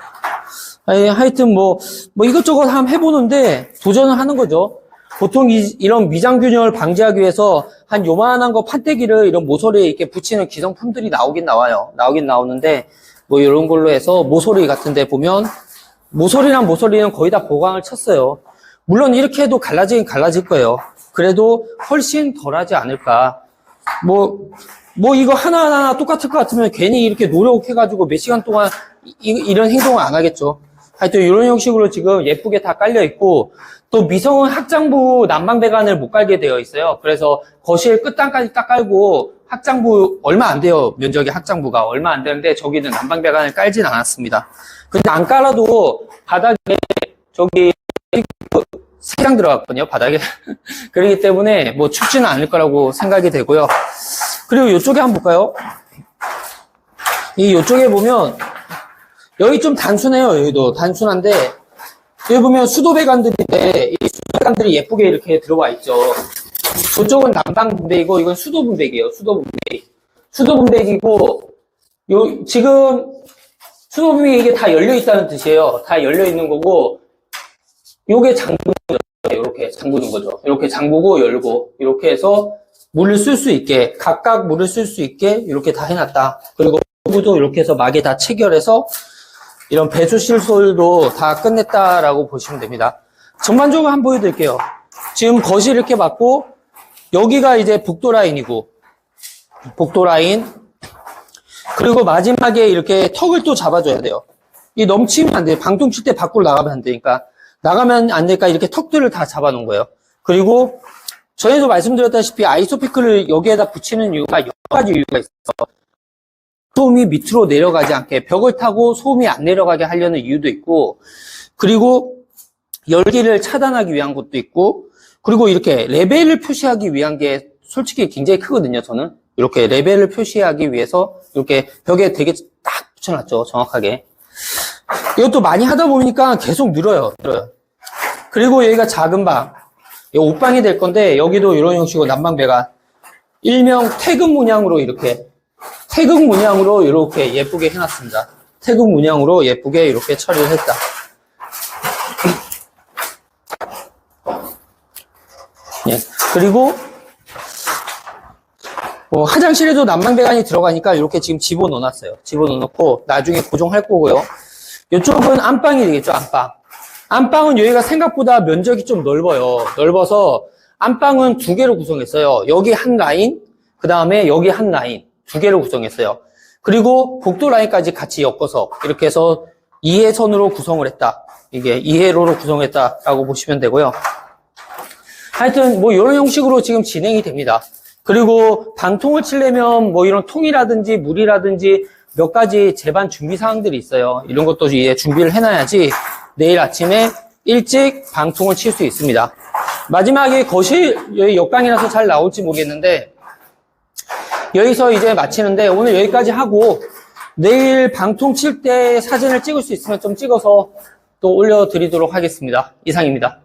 아니, 하여튼 뭐 이것저것 한번 해보는데 도전을 하는 거죠. 보통 이런 미장균형을 방지하기 위해서 한 요만한 거 판때기를 이런 모서리에 이렇게 붙이는 기성품들이 나오긴 나와요. 나오긴 나오는데 뭐 이런 걸로 해서 모서리 같은 데 보면 모서리는 거의 다 보강을 쳤어요. 물론 이렇게 해도 갈라지긴 갈라질 거예요. 그래도 훨씬 덜하지 않을까. 뭐 이거 하나하나 똑같을 것 같으면 괜히 이렇게 노력해가지고 몇 시간 동안 이런 행동을 안 하겠죠. 하여튼 이런 형식으로 지금 예쁘게 다 깔려 있고, 또 미성은 확장부 난방 배관을 못 깔게 되어 있어요. 그래서 거실 끝단까지 딱 깔고 확장부 얼마 안 돼요. 면적이 확장부가 얼마 안 되는데 저기는 난방 배관을 깔진 않았습니다. 근데 안 깔아도 바닥에 저기 세장 들어갔거든요, 바닥에. 그렇기 때문에 뭐 춥지는 않을 거라고 생각이 되고요. 그리고 이쪽에 한번 볼까요? 이쪽에 보면 여기 좀 단순해요. 여기도 단순한데 여기 보면 수도 배관들인데 이 수도 배관들이 예쁘게 이렇게 들어와 있죠. 저쪽은 난방 분배이고 이건 수도 분배기예요. 수도 분배기고 지금 수도 분배기 이게 다 열려 있다는 뜻이에요. 다 열려 있는 거고 요게 장부는 거죠. 이렇게 잠그는 거죠. 이렇게 잠그고 열고 이렇게 해서 물을 쓸 수 있게 각각 물을 쓸 수 있게 이렇게 다 해놨다. 그리고 도 이렇게 해서 막에 다 체결해서 이런 배수 시설도 다 끝냈다라고 보시면 됩니다. 전반적으로 한번 보여드릴게요. 지금 거실 이렇게 맞고 여기가 이제 북도 라인이고 북도 라인 그리고 마지막에 이렇게 턱을 또 잡아줘야 돼요. 이 넘치면 안 돼요. 방통 칠 때 밖으로 나가면 안 되니까 나가면 안 되니까 이렇게 턱들을 다 잡아놓은 거예요. 그리고 전에도 말씀드렸다시피 아이소피크를 여기에다 붙이는 이유가 여러 가지 이유가 있어요. 소음이 밑으로 내려가지 않게 벽을 타고 소음이 안 내려가게 하려는 이유도 있고, 그리고 열기를 차단하기 위한 것도 있고, 그리고 이렇게 레벨을 표시하기 위한 게 솔직히 굉장히 크거든요. 저는 이렇게 레벨을 표시하기 위해서 이렇게 벽에 되게 딱 붙여놨죠. 정확하게. 이것도 많이 하다 보니까 계속 늘어요. 그리고 여기가 작은 방, 옷방이 될 건데 여기도 이런 형식으로 난방 배관, 일명 태극 문양으로 이렇게 예쁘게 해놨습니다. 태극 문양으로 예쁘게 이렇게 처리를 했다. 예. 그리고 화장실에도 난방 배관이 들어가니까 이렇게 지금 집어넣어놨어요. 집어넣어놓고 나중에 고정할 거고요. 이쪽은 안방이 되겠죠. 안방은 여기가 생각보다 면적이 좀 넓어서 안방은 두 개로 구성했어요. 여기 한 라인, 그 다음에 여기 한 라인, 두 개로 구성했어요. 그리고 복도 라인까지 같이 엮어서 이렇게 해서 2회선으로 구성을 했다. 이게 2회로로 구성했다라고 보시면 되고요. 하여튼 뭐 이런 형식으로 지금 진행이 됩니다. 그리고 방통을 치려면 뭐 이런 통이라든지 물이라든지 몇 가지 제반 준비 사항들이 있어요. 이런 것도 이제 준비를 해놔야지 내일 아침에 일찍 방통을 칠 수 있습니다. 마지막에 거실, 여기 옆방이라서 잘 나올지 모르겠는데 여기서 이제 마치는데 오늘 여기까지 하고 내일 방통 칠 때 사진을 찍을 수 있으면 좀 찍어서 또 올려드리도록 하겠습니다. 이상입니다.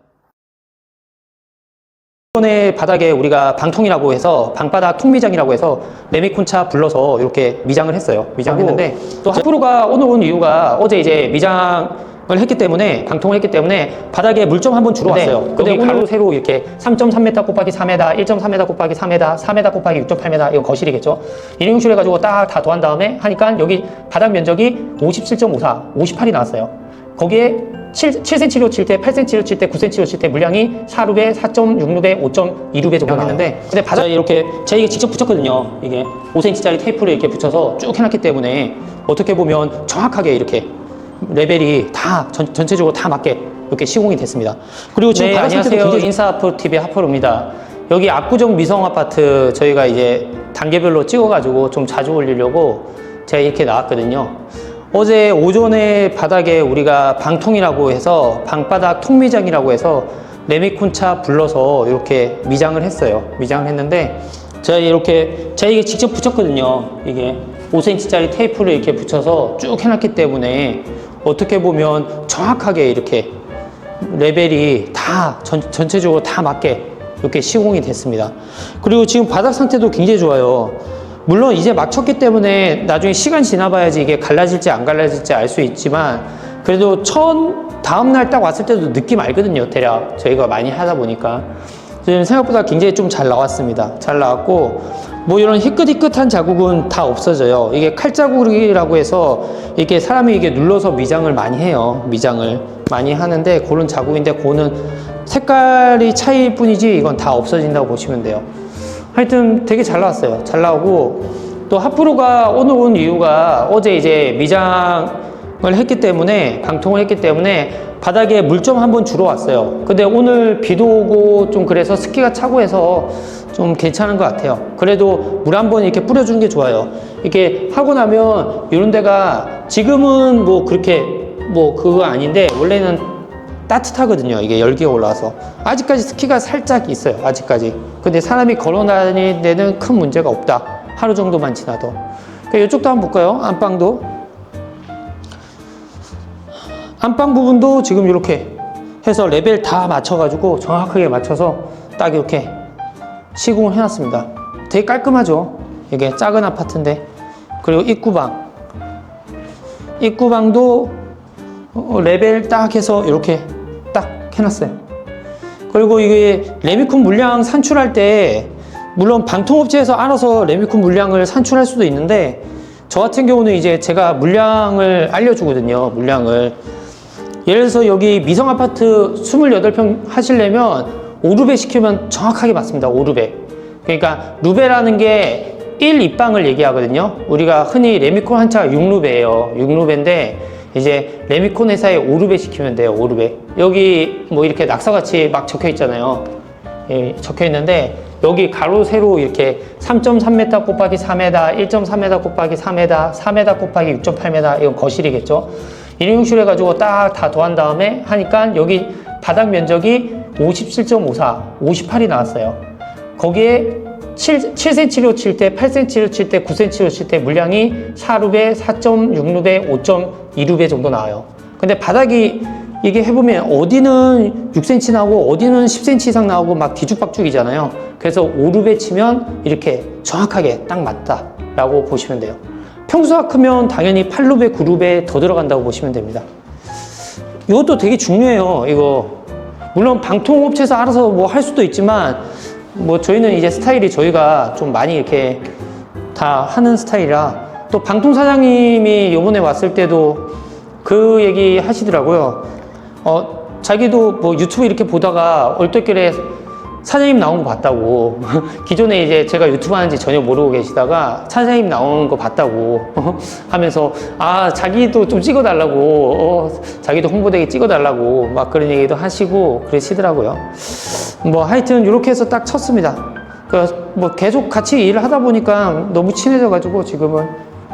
이번에 바닥에 우리가 방통이라고 해서 방바닥 통미장이라고 해서 레미콘차 불러서 이렇게 미장을 했어요. 미장했는데 또 하프로가 오늘 온 이유가 어제 이제 미장을 했기 때문에 방통을 했기 때문에 바닥에 물 좀 한번 주러 왔어요. 근데 오늘 새로 이렇게 3.3m 곱하기 4m, 1.3m 곱하기 4m, 4m 곱하기 6.8m 이건 거실이겠죠. 이런 형식으로 해가지고 딱 다 더한 다음에 하니까 여기 바닥 면적이 57.54, 58이 나왔어요. 거기에 7cm로 칠 때, 8cm로 칠 때, 9cm로 칠 때 물량이 4루베, 4.6루베, 5.2루베 정도 했는데 근데 바닥에 이렇게 제가 이게 직접 붙였거든요. 이게 5cm짜리 테이프를 이렇게 붙여서 쭉 해놨기 때문에 어떻게 보면 정확하게 이렇게 레벨이 다 전체적으로 다 맞게 이렇게 시공이 됐습니다. 그리고 지금 바닥 상태도 굉장히 인사아프TV 하프로입니다. 여기 압구정 미성 아파트 저희가 이제 단계별로 찍어가지고 좀 자주 올리려고 제가 이렇게 나왔거든요. 어제 오전에 바닥에 우리가 방통이라고 해서 방바닥 통미장이라고 해서 레미콘차 불러서 이렇게 미장을 했어요. 미장을 했는데 제가 이게 직접 붙였거든요. 이게 5cm짜리 테이프를 이렇게 붙여서 쭉 해놨기 때문에 어떻게 보면 정확하게 이렇게 레벨이 다 전체적으로 다 맞게 이렇게 시공이 됐습니다. 그리고 지금 바닥 상태도 굉장히 좋아요. 물론 이제 막 쳤기 때문에 나중에 시간 지나봐야지 이게 갈라질지 안 갈라질지 알 수 있지만 그래도 다음날 딱 왔을 때도 느낌 알거든요. 대략 저희가 많이 하다 보니까 지금 생각보다 굉장히 좀 잘 나왔습니다. 잘 나왔고 뭐 이런 희끗희끗한 자국은 다 없어져요. 이게 칼자국이라고 해서 이게 사람이 이게 눌러서 미장을 많이 해요. 미장을 많이 하는데 그런 자국인데 그거는 색깔이 차이일 뿐이지 이건 다 없어진다고 보시면 돼요. 하여튼 되게 잘 나왔어요. 잘 나오고 또 하프로가 오늘 온 이유가 어제 이제 미장을 했기 때문에 방통을 했기 때문에 바닥에 물 좀 한번 주러 왔어요. 근데 오늘 비도 오고 좀 그래서 습기가 차고 해서 좀 괜찮은 것 같아요. 그래도 물 한번 이렇게 뿌려주는 게 좋아요. 이렇게 하고 나면 이런 데가 지금은 뭐 그렇게 뭐 그거 아닌데 원래는 따뜻하거든요. 이게 열기가 올라와서 아직까지 습기가 살짝 있어요. 아직까지. 근데 사람이 걸어 다니는 데는 큰 문제가 없다. 하루 정도만 지나도. 이쪽도 한번 볼까요? 안방도. 안방 부분도 지금 이렇게 해서 레벨 다 맞춰가지고 정확하게 맞춰서 딱 이렇게 시공을 해놨습니다. 되게 깔끔하죠. 이게 작은 아파트인데. 그리고 입구방도 레벨 딱 해서 이렇게 딱 해놨어요. 그리고 이게 레미콘 물량 산출할 때 물론 방통업체에서 알아서 레미콘 물량을 산출할 수도 있는데 저 같은 경우는 이제 제가 물량을 알려주거든요. 물량을. 예를 들어서 여기 미성아파트 28평 하시려면 5루베 시키면 정확하게 맞습니다. 5루베. 그러니까 루베라는 게 1입방을 얘기하거든요. 우리가 흔히 레미콘 한차가 6루베예요. 6루베인데 이제 레미콘 회사에 5루베 시키면 돼요. 5루베. 여기 뭐 이렇게 낙서같이 막 적혀 있잖아요. 예, 적혀 있는데 여기 가로 세로 이렇게 3.3m 곱하기 4m, 1.3m 곱하기 4m, 4m 곱하기 6.8m 이건 거실이겠죠. 이런 형식으로 해가지고 딱 다 더한 다음에 하니까 여기 바닥 면적이 57.54, 58이 나왔어요. 거기에 7cm로 칠 때, 8cm로 칠 때, 9cm로 칠 때 물량이 4루베, 4.6루베, 5.2루베 정도 나와요. 근데 바닥이 이게 해보면 어디는 6cm 나오고 어디는 10cm 이상 나오고 막 뒤죽박죽이잖아요. 그래서 5루베 치면 이렇게 정확하게 딱 맞다라고 보시면 돼요. 평수가 크면 당연히 8루베, 9루베 더 들어간다고 보시면 됩니다. 이것도 되게 중요해요. 이거 물론 방통업체에서 알아서 뭐 할 수도 있지만 뭐 저희는 이제 스타일이 저희가 좀 많이 이렇게 다 하는 스타일이라 또 방통 사장님이 요번에 왔을 때도 그 얘기 하시더라고요. 자기도 뭐 유튜브 이렇게 보다가 얼떨결에 사장님 나온 거 봤다고. 기존에 이제 제가 유튜브 하는지 전혀 모르고 계시다가 사장님 나오는 거 봤다고 하면서 자기도 좀 찍어달라고 자기도 홍보대기 찍어달라고 막 그런 얘기도 하시고 그러시더라고요. 뭐 하여튼 이렇게 해서 딱 쳤습니다. 뭐 계속 같이 일을 하다 보니까 너무 친해져 가지고 지금은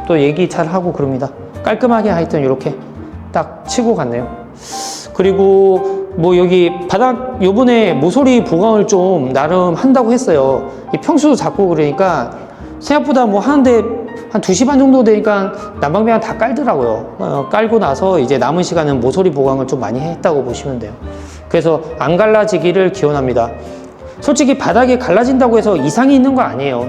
또 얘기 잘 하고 그럽니다. 깔끔하게 하여튼 이렇게 딱 치고 갔네요. 그리고 뭐 여기 바닥 요번에 모서리 보강을 좀 나름 한다고 했어요. 이 평수도 작고 그러니까 생각보다 뭐 하는데 한 2시 반 정도 되니까 난방비가 다 깔더라고요. 깔고 나서 이제 남은 시간은 모서리 보강을 좀 많이 했다고 보시면 돼요. 그래서 안 갈라지기를 기원합니다. 솔직히 바닥이 갈라진다고 해서 이상이 있는 거 아니에요.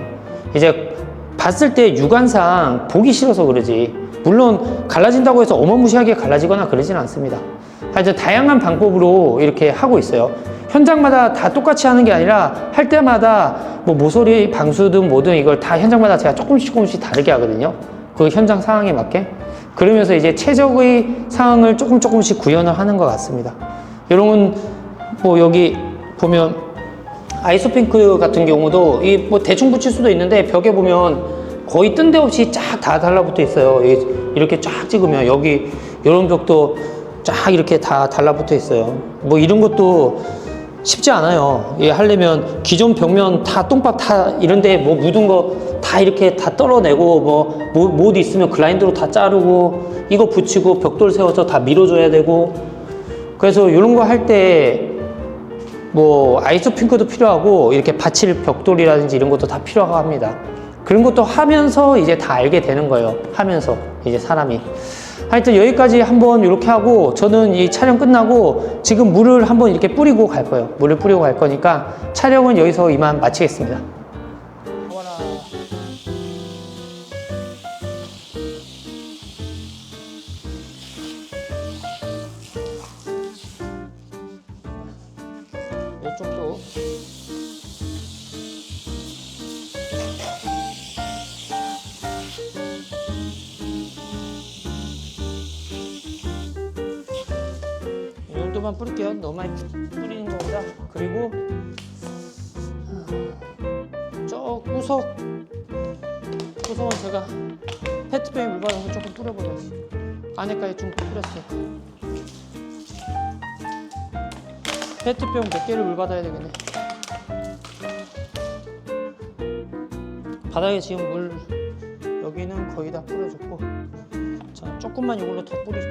이제 봤을 때 육안상 보기 싫어서 그러지. 물론 갈라진다고 해서 어마무시하게 갈라지거나 그러진 않습니다. 하여튼 다양한 방법으로 이렇게 하고 있어요. 현장마다 다 똑같이 하는 게 아니라 할 때마다 뭐 모서리 방수든 뭐든 이걸 다 현장마다 제가 조금씩 다르게 하거든요. 그 현장 상황에 맞게. 그러면서 이제 최적의 상황을 조금씩 구현을 하는 것 같습니다. 이런 뭐 여기 보면 아이소핑크 같은 경우도 이 뭐 대충 붙일 수도 있는데 벽에 보면 거의 뜬 데 없이 쫙 다 달라붙어 있어요. 이렇게 쫙 찍으면 여기 이런 벽도 쫙 이렇게 다 달라붙어 있어요. 뭐 이런 것도 쉽지 않아요. 예, 하려면 기존 벽면 다 똥밥 다 이런데 뭐 묻은 거 다 이렇게 다 떨어내고 못 있으면 글라인더로 다 자르고 이거 붙이고 벽돌 세워서 다 밀어줘야 되고 그래서 이런 거 할 때 뭐 아이소핑크도 필요하고 이렇게 받칠 벽돌이라든지 이런 것도 다 필요하고 합니다. 그런 것도 하면서 이제 다 알게 되는 거예요. 하면서 이제 사람이 하여튼 여기까지 한번 이렇게 하고 저는 이 촬영 끝나고 지금 물을 한번 이렇게 뿌리고 갈 거예요. 물을 뿌리고 갈 거니까 촬영은 여기서 이만 마치겠습니다. 이쪽도 이 정도만 뿌릴게요. 너무 많이 뿌리는 것보다. 그리고 저 구석은 제가 페트병에 물 받아서 조금 뿌려버려야지. 안에까지 좀 뿌렸어요. 페트병 몇 개를 물 받아야 되겠네. 바닥에 지금 물 여기는 거의 다 뿌려줬고, 자 조금만 이걸로 더 뿌리죠.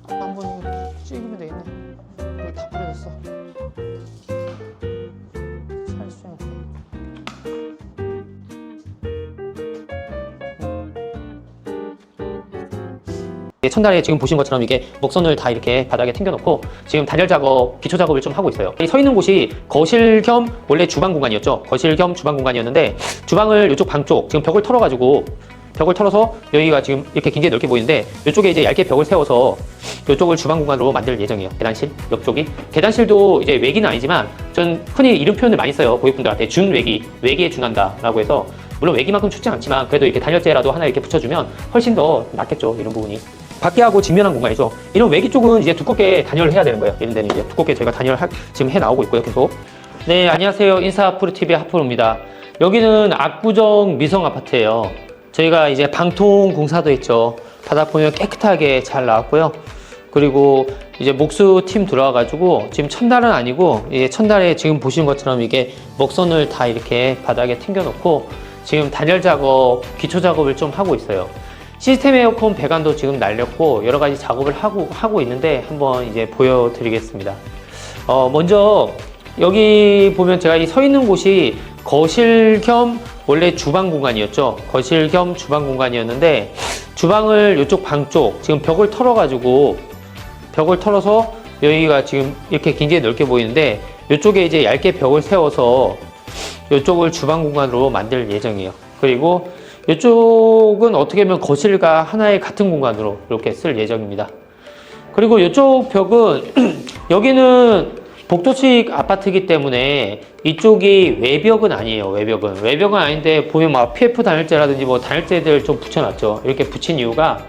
한번 찍으면 되겠네. 여기 다 뿌려졌어. 살수용. 첫날에 지금 보신 것처럼 이게 목선을 다 이렇게 바닥에 튕겨놓고 지금 단열 작업, 기초 작업을 좀 하고 있어요. 이 서 있는 곳이 거실 겸 원래 주방 공간이었죠. 거실 겸 주방 공간이었는데 주방을 이쪽 방 쪽 지금 벽을 털어가지고 벽을 털어서 여기가 지금 이렇게 굉장히 넓게 보이는데 이쪽에 이제 얇게 벽을 세워서 이쪽을 주방 공간으로 만들 예정이에요. 계단실 옆쪽이. 계단실도 이제 외기는 아니지만 전 흔히 이런 표현을 많이 써요. 고객분들한테 준외기, 외기에 준한다라고 해서 물론 외기만큼 춥지 않지만 그래도 이렇게 단열재라도 하나 이렇게 붙여주면 훨씬 더 낫겠죠. 이런 부분이. 밖에하고 직면한 공간이죠. 이런 외기 쪽은 이제 두껍게 단열을 해야 되는 거예요. 이런 데는 이제 두껍게 저희가 단열을 지금 해 나오고 있고요. 계속. 네, 안녕하세요. 인사프로TV의 하프로입니다. 여기는 압구정 미성 아파트예요. 저희가 이제 방통 공사도 했죠. 바닥 보면 깨끗하게 잘 나왔고요. 그리고 이제 목수 팀 들어와가지고 지금 첫날은 아니고 이제 첫날에 지금 보시는 것처럼 이게 먹선을 다 이렇게 바닥에 튕겨놓고 지금 단열 작업, 기초 작업을 좀 하고 있어요. 시스템 에어컨 배관도 지금 날렸고 여러 가지 작업을 하고 있는데 한번 이제 보여드리겠습니다. 먼저 여기 보면 제가 이 서 있는 곳이 거실 겸 원래 주방 공간이었죠. 거실 겸 주방 공간이었는데 주방을 이쪽 방 쪽 지금 벽을 털어가지고 벽을 털어서 여기가 지금 이렇게 굉장히 넓게 보이는데 이쪽에 이제 얇게 벽을 세워서 이쪽을 주방 공간으로 만들 예정이에요. 그리고 이쪽은 어떻게 보면 거실과 하나의 같은 공간으로 이렇게 쓸 예정입니다. 그리고 이쪽 벽은 여기는 복도식 아파트이기 때문에 이쪽이 외벽은 아니에요. 외벽은 아닌데 보면 막 PF 단열재라든지 뭐 단열재들 좀 붙여놨죠. 이렇게 붙인 이유가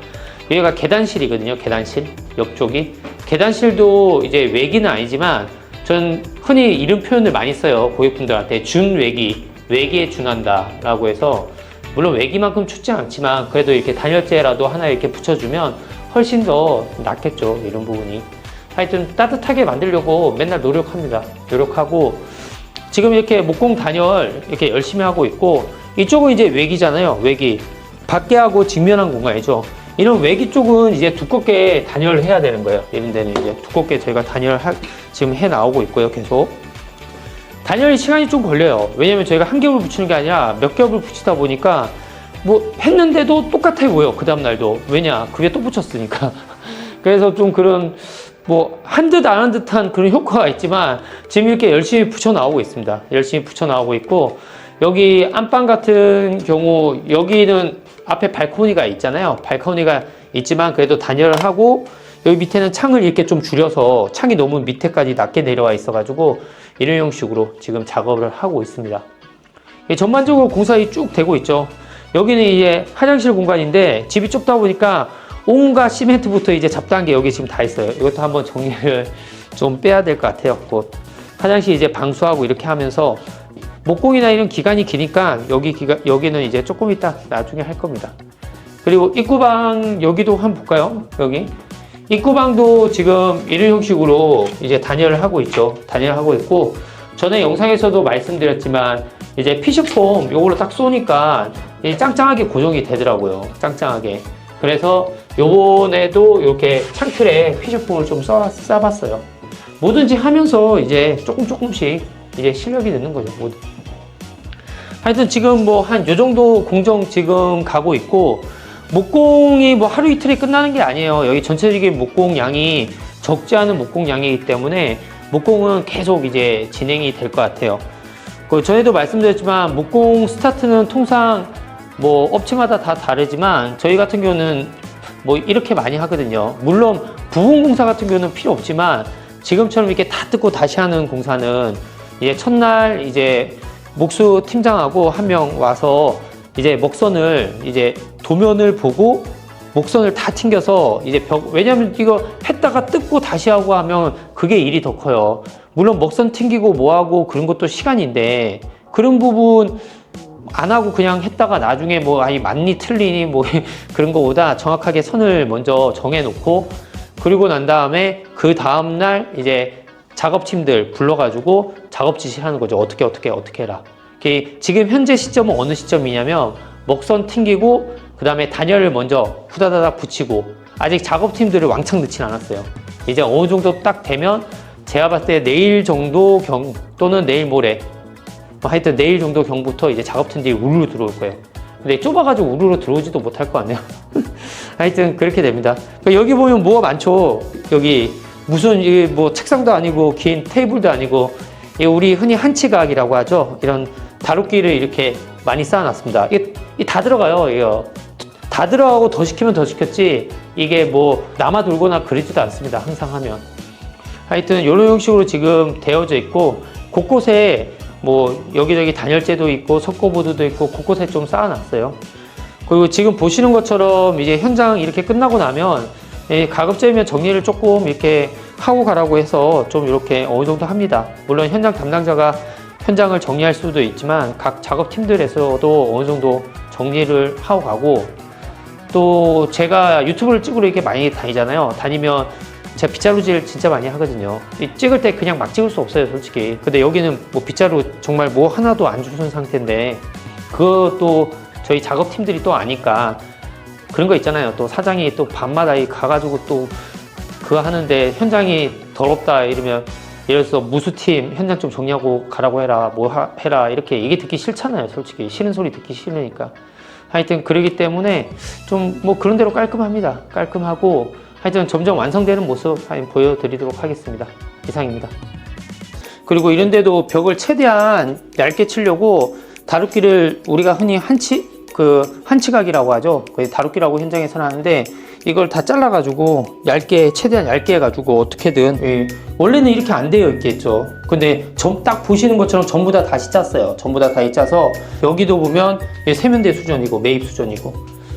여기가 계단실이거든요. 계단실 옆쪽이. 계단실도 이제 외기는 아니지만 전 흔히 이런 표현을 많이 써요. 고객분들한테 준외기, 외기에 준한다 라고 해서 물론 외기만큼 춥지 않지만 그래도 이렇게 단열재라도 하나 이렇게 붙여주면 훨씬 더 낫겠죠. 이런 부분이. 하여튼 따뜻하게 만들려고 맨날 노력하고 지금 이렇게 목공 단열 이렇게 열심히 하고 있고 이쪽은 이제 외기잖아요. 외기. 밖에하고 직면한 공간이죠. 이런 외기 쪽은 이제 두껍게 단열을 해야 되는 거예요. 이런 데는 이제 두껍게 저희가 지금 해 나오고 있고요. 계속. 단열이 시간이 좀 걸려요. 왜냐면 저희가 한 겹을 붙이는 게 아니라 몇 겹을 붙이다 보니까 뭐 했는데도 똑같아 보여. 그 다음날도. 왜냐? 그게 또 붙였으니까. 그래서 좀 그런 뭐 한 듯 안 한 듯한 그런 효과가 있지만 지금 이렇게 열심히 붙여 나오고 있습니다. 열심히 붙여 나오고 있고 여기 안방 같은 경우 여기는 앞에 발코니가 있잖아요. 발코니가 있지만 그래도 단열을 하고 여기 밑에는 창을 이렇게 좀 줄여서 창이 너무 밑에까지 낮게 내려와 있어가지고 이런 형식으로 지금 작업을 하고 있습니다. 전반적으로 공사가 쭉 되고 있죠. 여기는 이제 화장실 공간인데 집이 좁다 보니까 온갖 시멘트부터 이제 잡다한 게 여기 지금 다 있어요. 이것도 한번 정리를 좀 빼야 될 것 같아요. 곧 화장실 이제 방수하고 이렇게 하면서 목공이나 이런 기간이 기니까 여기는 이제 조금 이따 나중에 할 겁니다. 그리고 입구방 여기도 한번 볼까요? 여기 입구방도 지금 이런 형식으로 이제 단열을 하고 있죠. 단열을 하고 있고 전에 영상에서도 말씀드렸지만 이제 피식폼 요걸로 딱 쏘니까 짱짱하게 고정이 되더라고요. 짱짱하게. 그래서 요번에도 이렇게 창틀에 피식폼을 좀 싸봤어요. 뭐든지 하면서 이제 조금씩 이제 실력이 느는 거죠. 하여튼 지금 뭐 한 요 정도 공정 지금 가고 있고, 목공이 뭐 하루 이틀에 끝나는 게 아니에요. 여기 전체적인 목공 양이 적지 않은 목공 양이기 때문에 목공은 계속 이제 진행이 될 것 같아요. 그 전에도 말씀드렸지만 목공 스타트는 통상 뭐 업체마다 다 다르지만 저희 같은 경우는 뭐 이렇게 많이 하거든요. 물론 부분 공사 같은 경우는 필요 없지만 지금처럼 이렇게 다 뜯고 다시 하는 공사는 이제 첫날 이제 목수 팀장하고 한 명 와서 이제 먹선을 이제 도면을 보고 목선을 다 튕겨서 이제 왜냐면 이거 했다가 뜯고 다시 하고 하면 그게 일이 더 커요. 물론 먹선 튕기고 뭐하고 그런 것도 시간인데 그런 부분 안 하고 그냥 했다가 나중에 뭐 아니 맞니 틀리니 뭐 그런 거보다 정확하게 선을 먼저 정해 놓고 그리고 난 다음에 그 다음날 이제 작업팀들 불러가지고 작업 지시를 하는 거죠. 어떻게 해라. 지금 현재 시점은 어느 시점이냐면 먹선 튕기고 그 다음에 단열을 먼저 후다다닥 붙이고 아직 작업팀들을 왕창 넣진 않았어요. 이제 어느 정도 딱 되면 제가 봤을 때 내일 정도 경 또는 내일 모레 하여튼 내일 정도 경부터 이제 작업팀들이 우르르 들어올 거예요. 근데 좁아가지고 우르르 들어오지도 못할 거 아니에요. 하여튼 그렇게 됩니다. 여기 보면 뭐가 많죠. 여기 무슨 뭐 책상도 아니고 긴 테이블도 아니고 우리 흔히 한치각이라고 하죠. 이런 다루기를 이렇게 많이 쌓아놨습니다. 이게 다 들어가요. 이거 다 들어가고 더 시키면 더 시켰지 이게 뭐 남아 돌거나 그러지도 않습니다. 항상 하면. 하여튼 이런 형식으로 지금 되어져 있고 곳곳에 뭐 여기저기 단열재도 있고 석고보드도 있고 곳곳에 좀 쌓아놨어요. 그리고 지금 보시는 것처럼 이제 현장 이렇게 끝나고 나면 가급적이면 정리를 조금 이렇게 하고 가라고 해서 좀 이렇게 어느 정도 합니다. 물론 현장 담당자가 현장을 정리할 수도 있지만 각 작업팀들에서도 어느 정도 정리를 하고 가고 또 제가 유튜브를 찍으러 이렇게 많이 다니잖아요. 다니면 제가 빗자루질 진짜 많이 하거든요. 찍을 때 그냥 막 찍을 수 없어요, 솔직히. 근데 여기는 뭐 빗자루 정말 뭐 하나도 안 주는 상태인데 그것도 저희 작업팀들이 또 아니까 그런 거 있잖아요. 또 사장이 또 밤마다 가가지고 또 그거 하는데 현장이 더럽다 이러면 예를 들어서 무수팀 현장 좀 정리하고 가라고 해라 뭐 해라 이렇게 얘기 듣기 싫잖아요. 솔직히 싫은 소리 듣기 싫으니까. 하여튼 그러기 때문에 좀 뭐 그런 대로 깔끔합니다. 깔끔하고 하여튼 점점 완성되는 모습 보여드리도록 하겠습니다. 이상입니다. 그리고 이런데도 벽을 최대한 얇게 치려고 다루기를 우리가 흔히 한치각이라고 하죠. 다루기라고 현장에서는 하는데 이걸 다 잘라가지고 최대한 얇게 해가지고 어떻게든 원래는 이렇게 안 되어 있겠죠. 근데 딱 보시는 것처럼 전부 다 다시 짰어요. 전부 다 다시 짜서 여기도 보면 세면대 수전이고 매입 수전이고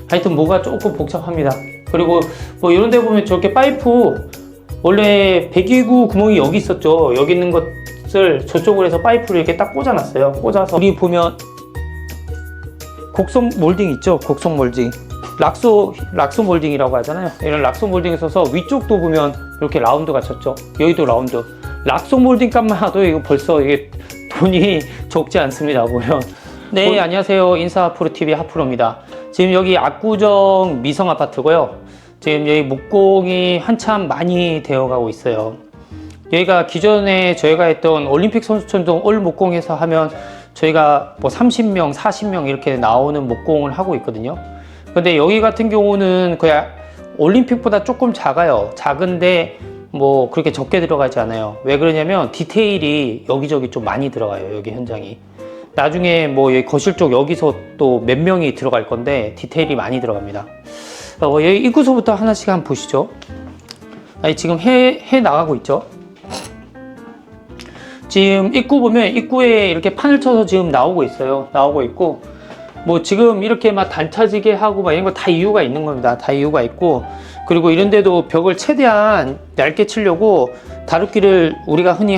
하여튼 뭐가 조금 복잡합니다. 그리고 뭐 이런 데 보면 저렇게 파이프 원래 배기구 구멍이 여기 있었죠. 여기 있는 것을 저쪽으로 해서 파이프를 이렇게 딱 꽂아놨어요. 꽂아서 우리 보면 곡선 몰딩 있죠. 곡선 몰딩 락소 몰딩이라고 하잖아요. 이런 락소 몰딩을 써서 위쪽도 보면 이렇게 라운드가 쳤죠. 여기도 라운드. 락소 몰딩 값만 하도 이거 벌써 이게 돈이 적지 않습니다. 보면. 네, 안녕하세요. 인사하프로TV 하프로입니다. 지금 여기 압구정 미성 아파트고요. 지금 여기 목공이 한참 많이 되어가고 있어요. 여기가 기존에 저희가 했던 올림픽 선수촌동 올 목공에서 하면 저희가 뭐 30명, 40명 이렇게 나오는 목공을 하고 있거든요. 근데 여기 같은 경우는 그냥 올림픽보다 조금 작아요. 작은데 뭐 그렇게 적게 들어가지 않아요. 왜 그러냐면 디테일이 여기저기 좀 많이 들어가요. 여기 현장이. 나중에 뭐 여기 거실 쪽 여기서 또 몇 명이 들어갈 건데 디테일이 많이 들어갑니다. 여기 입구서부터 하나씩 한번 보시죠. 아니, 지금 해 나가고 있죠. 지금 입구 보면 입구에 이렇게 판을 쳐서 지금 나오고 있어요. 나오고 있고 뭐 지금 이렇게 막 단차지게 하고 막 이런 거 다 이유가 있는 겁니다. 다 이유가 있고 그리고 이런데도 벽을 최대한 얇게 치려고 다루기를 우리가 흔히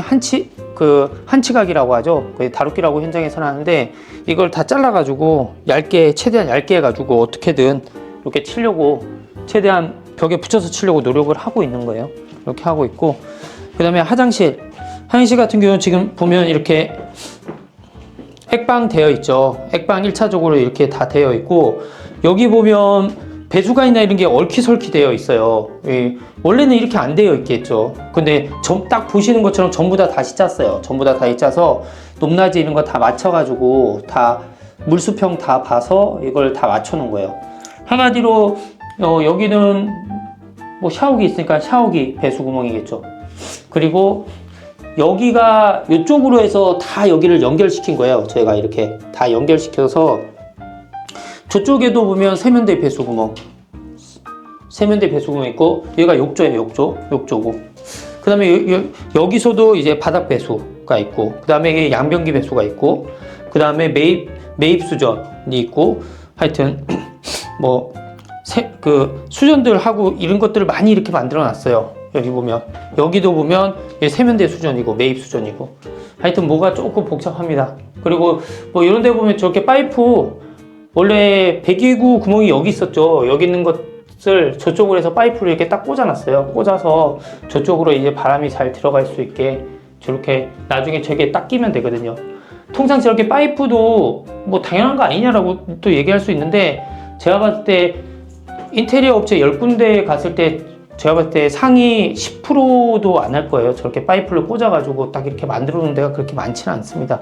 한치각이라고 하죠. 다루기라고 현장에서는 하는데 이걸 다 잘라가지고 최대한 얇게 해가지고 어떻게든 이렇게 치려고 최대한 벽에 붙여서 치려고 노력을 하고 있는 거예요. 이렇게 하고 있고 그 다음에 화장실 같은 경우는 지금 보면 이렇게 액방 되어 있죠. 액방 1차적으로 이렇게 다 되어 있고 여기 보면 배수관이나 이런 게 얼키설키 되어 있어요. 원래는 이렇게 안 되어 있겠죠. 근데 딱 보시는 것처럼 전부 다 다시 짰어요. 전부 다 다시 짜서 높낮이 이런 거 다 맞춰가지고 다 물수평 다 봐서 이걸 다 맞춰 놓은 거예요. 한마디로 여기는 뭐 샤워기 있으니까 샤워기 배수 구멍이겠죠. 그리고 여기가 이쪽으로 해서 다 여기를 연결시킨 거예요. 저희가 이렇게 다 연결시켜서 저쪽에도 보면 세면대 배수 구멍, 세면대 배수 구멍 있고 여기가 욕조예요. 욕조고. 그 다음에 여기서도 이제 바닥 배수가 있고, 그 다음에 양변기 배수가 있고, 그 다음에 매입 수전이 있고, 하여튼 뭐 그 수전들 하고 이런 것들을 많이 이렇게 만들어 놨어요. 여기 보면, 여기도 보면 세면대 수전이고 매입 수전이고, 하여튼 뭐가 조금 복잡합니다. 그리고 뭐 이런 데 보면 저렇게 파이프, 원래 배기구 구멍이 여기 있었죠. 여기 있는 것을 저쪽으로 해서 파이프를 이렇게 딱 꽂아놨어요. 꽂아서 저쪽으로 이제 바람이 잘 들어갈 수 있게 저렇게 나중에 저게 딱 끼면 되거든요. 통상 저렇게 파이프도 뭐 당연한 거 아니냐라고 또 얘기할 수 있는데, 제가 봤을 때 인테리어 업체 10군데 갔을 때 제가 봤을 때 상위 10%도 안 할 거예요. 저렇게 파이프를 꽂아가지고 딱 이렇게 만들어 놓은 데가 그렇게 많지는 않습니다.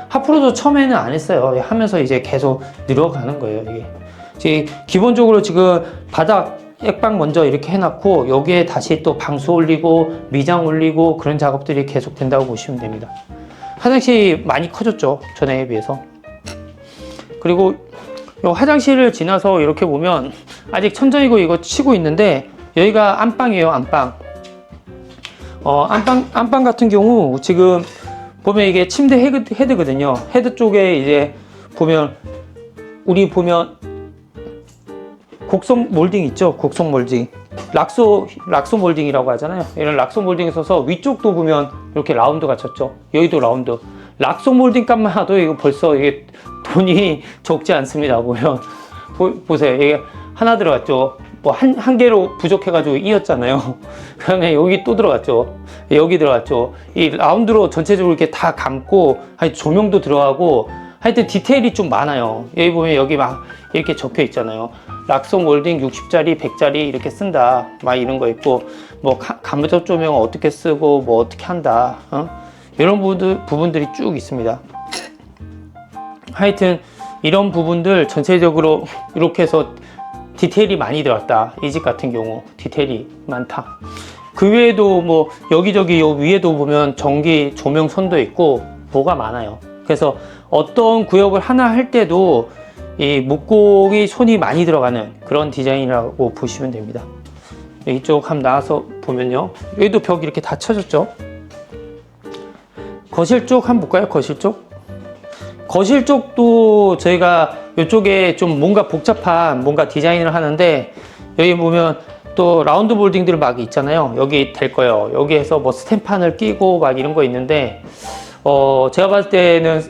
하프로도 처음에는 안 했어요. 하면서 이제 계속 늘어가는 거예요. 이게 이제 기본적으로 지금 바닥 액방 먼저 이렇게 해놨고, 여기에 다시 또 방수 올리고 미장 올리고 그런 작업들이 계속 된다고 보시면 됩니다. 화장실이 많이 커졌죠, 전에 비해서. 그리고 이 화장실을 지나서 이렇게 보면 아직 천장이고 이거 치고 있는데, 여기가 안방이에요. 안방. 안방 같은 경우 지금 보면 이게 침대 헤드거든요. 헤드 쪽에 이제 보면 곡선 몰딩 있죠. 곡선 몰딩. 락소 몰딩이라고 하잖아요. 이런 락소 몰딩이 있어서 위쪽도 보면 이렇게 라운드가 쳤죠. 여기도 라운드. 락소 몰딩 값만 하도 이거 벌써 이게 돈이 적지 않습니다. 보면 보세요. 이게 하나 들어갔죠. 뭐 한 개로 부족해가지고 이었잖아요. 그다음에 여기 또 들어갔죠. 여기 들어갔죠. 이 라운드로 전체적으로 이렇게 다 감고, 하여튼 조명도 들어가고, 하여튼 디테일이 좀 많아요. 여기 보면 여기 막 이렇게 적혀 있잖아요. 락소 몰딩 60짜리, 100짜리 이렇게 쓴다. 막 이런 거 있고, 뭐 간접 조명 어떻게 쓰고 뭐 어떻게 한다. 이런 부분들이 쭉 있습니다. 하여튼 이런 부분들 전체적으로 이렇게 해서 디테일이 많이 들어갔다. 이 집 같은 경우 디테일이 많다. 그 외에도 뭐 여기저기 요 위에도 보면 전기 조명선도 있고 뭐가 많아요. 그래서 어떤 구역을 하나 할 때도 이 목공이 손이 많이 들어가는 그런 디자인이라고 보시면 됩니다. 이쪽 한번 나와서 보면요, 여기도 벽 이렇게 다 쳐졌죠. 거실 쪽 한번 볼까요? 거실 쪽도 저희가 이쪽에 좀 뭔가 복잡한 뭔가 디자인을 하는데, 여기 보면 또 라운드 몰딩들 막 있잖아요. 여기 될 거예요. 여기에서 뭐 스탬판을 끼고 막 이런 거 있는데, 제가 봤을 때는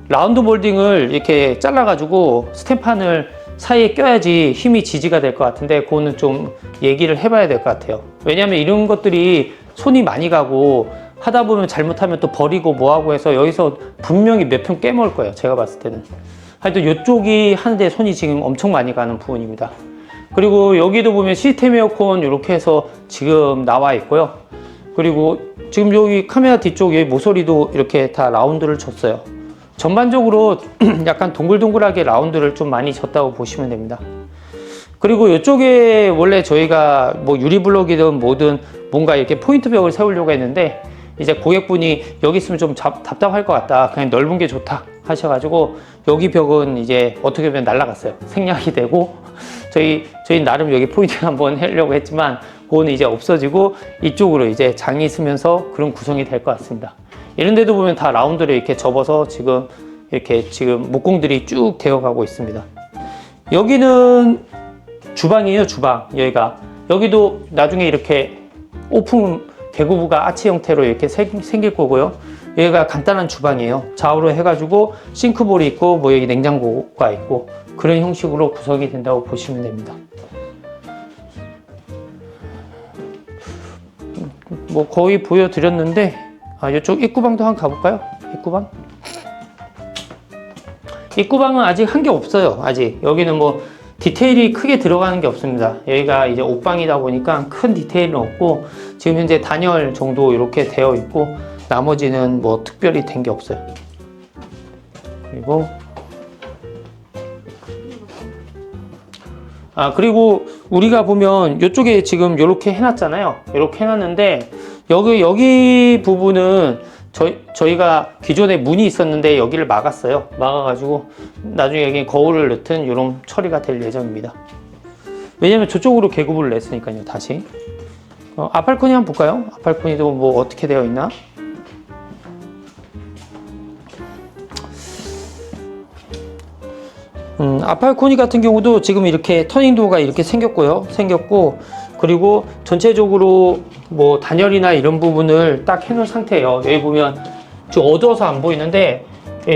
라운드 몰딩을 이렇게 잘라가지고 스탬판을 사이에 껴야지 힘이 지지가 될 것 같은데, 그거는 좀 얘기를 해봐야 될 것 같아요. 왜냐하면 이런 것들이 손이 많이 가고 하다 보면 잘못하면 또 버리고 뭐하고 해서 여기서 분명히 몇 편 깨먹을 거예요. 제가 봤을 때는. 하여튼 이쪽이 하는데 손이 지금 엄청 많이 가는 부분입니다. 그리고 여기도 보면 시스템 에어컨 이렇게 해서 지금 나와 있고요. 그리고 지금 여기 카메라 뒤쪽 여기 모서리도 이렇게 다 라운드를 줬어요. 전반적으로 약간 동글동글하게 라운드를 좀 많이 줬다고 보시면 됩니다. 그리고 이쪽에 원래 저희가 뭐 유리블럭이든 뭐든 뭔가 이렇게 포인트 벽을 세우려고 했는데, 이제 고객분이 여기 있으면 좀 답답할 것 같다, 그냥 넓은 게 좋다 하셔가지고 여기 벽은 이제 어떻게 보면 날라갔어요. 생략이 되고, 저희 나름 여기 포인트 한번 하려고 했지만 그거는 이제 없어지고 이쪽으로 이제 장이 있으면서 그런 구성이 될 것 같습니다. 이런 데도 보면 다 라운드를 이렇게 접어서 지금 이렇게 지금 목공들이 쭉 되어 가고 있습니다. 여기는 주방이에요. 주방. 여기도 나중에 이렇게 오픈 개구부가 아치 형태로 이렇게 생길 거고요. 여기가 간단한 주방이에요. 좌우로 해가지고 싱크볼이 있고 뭐 여기 냉장고가 있고 그런 형식으로 구성이 된다고 보시면 됩니다. 뭐 거의 보여드렸는데, 이쪽 입구방도 한번 가볼까요? 입구방은 아직 한 게 없어요. 아직 여기는 뭐 디테일이 크게 들어가는 게 없습니다. 여기가 이제 옷방이다 보니까 큰 디테일은 없고, 지금 현재 단열 정도 이렇게 되어 있고 나머지는 뭐 특별히 된 게 없어요. 그리고 그리고 우리가 보면 이쪽에 지금 이렇게 해놨잖아요. 이렇게 해놨는데 여기 부분은 저희가 기존에 문이 있었는데 여기를 막았어요. 막아가지고 나중에 여기 거울을 넣든 이런 처리가 될 예정입니다. 왜냐면 저쪽으로 계급을 냈으니까요. 다시 아팔코니 한번 볼까요? 아팔코니도 뭐 어떻게 되어 있나? 아팔코니 같은 경우도 지금 이렇게 터닝도어가 이렇게 생겼고 그리고 전체적으로 뭐 단열이나 이런 부분을 딱 해놓은 상태예요. 여기 보면 좀 어두워서 안 보이는데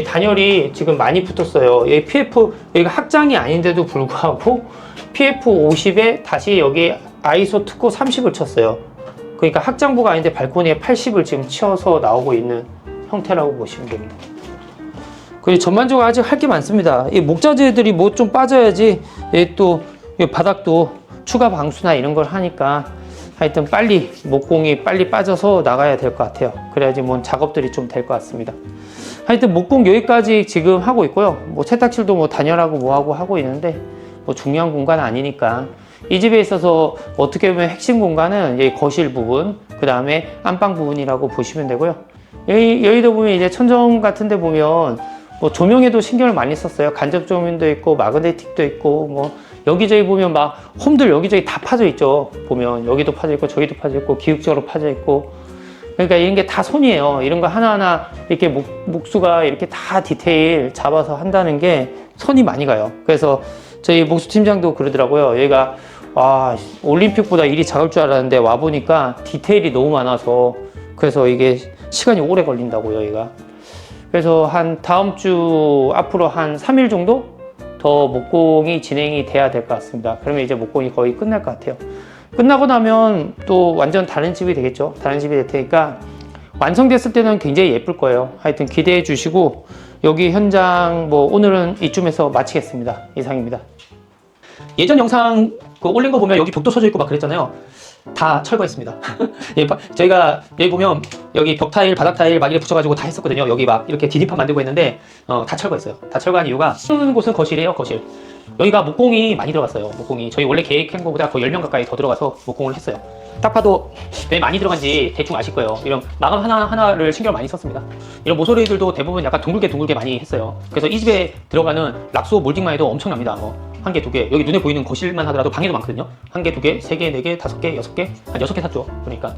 단열이 지금 많이 붙었어요. 여기 PF 여기가 확장이 아닌데도 불구하고 PF 50에 다시 여기 아이소 특고 30을 쳤어요. 그러니까 확장부가 아닌데 발코니에 80을 지금 치어서 나오고 있는 형태라고 보시면 됩니다. 그리고 전반적으로 아직 할 게 많습니다. 이 목자재들이 뭐 좀 빠져야지 또 바닥도 추가 방수나 이런 걸 하니까 하여튼 빨리 목공이 빨리 빠져서 나가야 될 것 같아요. 그래야지 뭐 작업들이 좀 될 것 같습니다. 하여튼 목공 여기까지 지금 하고 있고요. 뭐 세탁실도 뭐 단열하고 뭐하고 하고 있는데 뭐 중요한 공간은 아니니까 이 집에 있어서 어떻게 보면 핵심 공간은 여기 거실 부분, 그 다음에 안방 부분이라고 보시면 되고요. 여기도 보면 이제 천정 같은 데 보면 뭐 조명에도 신경을 많이 썼어요. 간접 조명도 있고 마그네틱도 있고 뭐 여기저기 보면 막 홈들 여기저기 다 파져 있죠. 보면 여기도 파져 있고 저기도 파져 있고 기역적으로 파져 있고 그러니까 이런 게 다 손이에요. 이런 거 하나하나 이렇게 목수가 이렇게 다 디테일 잡아서 한다는 게 손이 많이 가요. 그래서 저희 목수 팀장도 그러더라고요. 얘가 올림픽보다 일이 작을 줄 알았는데 와 보니까 디테일이 너무 많아서 그래서 이게 시간이 오래 걸린다고요. 얘가. 그래서 한 다음 주 앞으로 한 3일 정도 더 목공이 진행이 돼야 될 것 같습니다. 그러면 이제 목공이 거의 끝날 것 같아요. 끝나고 나면 또 완전 다른 집이 되겠죠. 다른 집이 될 테니까 완성됐을 때는 굉장히 예쁠 거예요. 하여튼 기대해 주시고 여기 현장 뭐 오늘은 이쯤에서 마치겠습니다. 이상입니다. 예전 영상 올린 거 보면 여기 벽도 서져 있고 막 그랬잖아요. 다 철거했습니다. 저희가 여기 보면 여기 벽 타일, 바닥 타일 막 이렇게 붙여가지고 다 했었거든요. 여기 막 이렇게 디디판 만들고 했는데 다 철거했어요. 다 철거한 이유가 쓰는 곳은 거실이에요. 거실. 여기가 목공이 많이 들어갔어요. 목공이 저희 원래 계획한 것보다 거의 10명 가까이 더 들어가서 목공을 했어요. 딱 봐도 왜 많이 들어간지 대충 아실 거예요. 이런 마감 하나하나를 신경을 많이 썼습니다. 이런 모서리들도 대부분 약간 둥글게 많이 했어요. 그래서 이 집에 들어가는 락소 몰딩만 해도 엄청납니다. 한 개, 두 개. 여기 눈에 보이는 거실만 하더라도 방에도 많거든요. 한 개, 두 개, 세 개, 네 개, 다섯 개, 여섯 개. 한 6개 샀죠. 그러니까.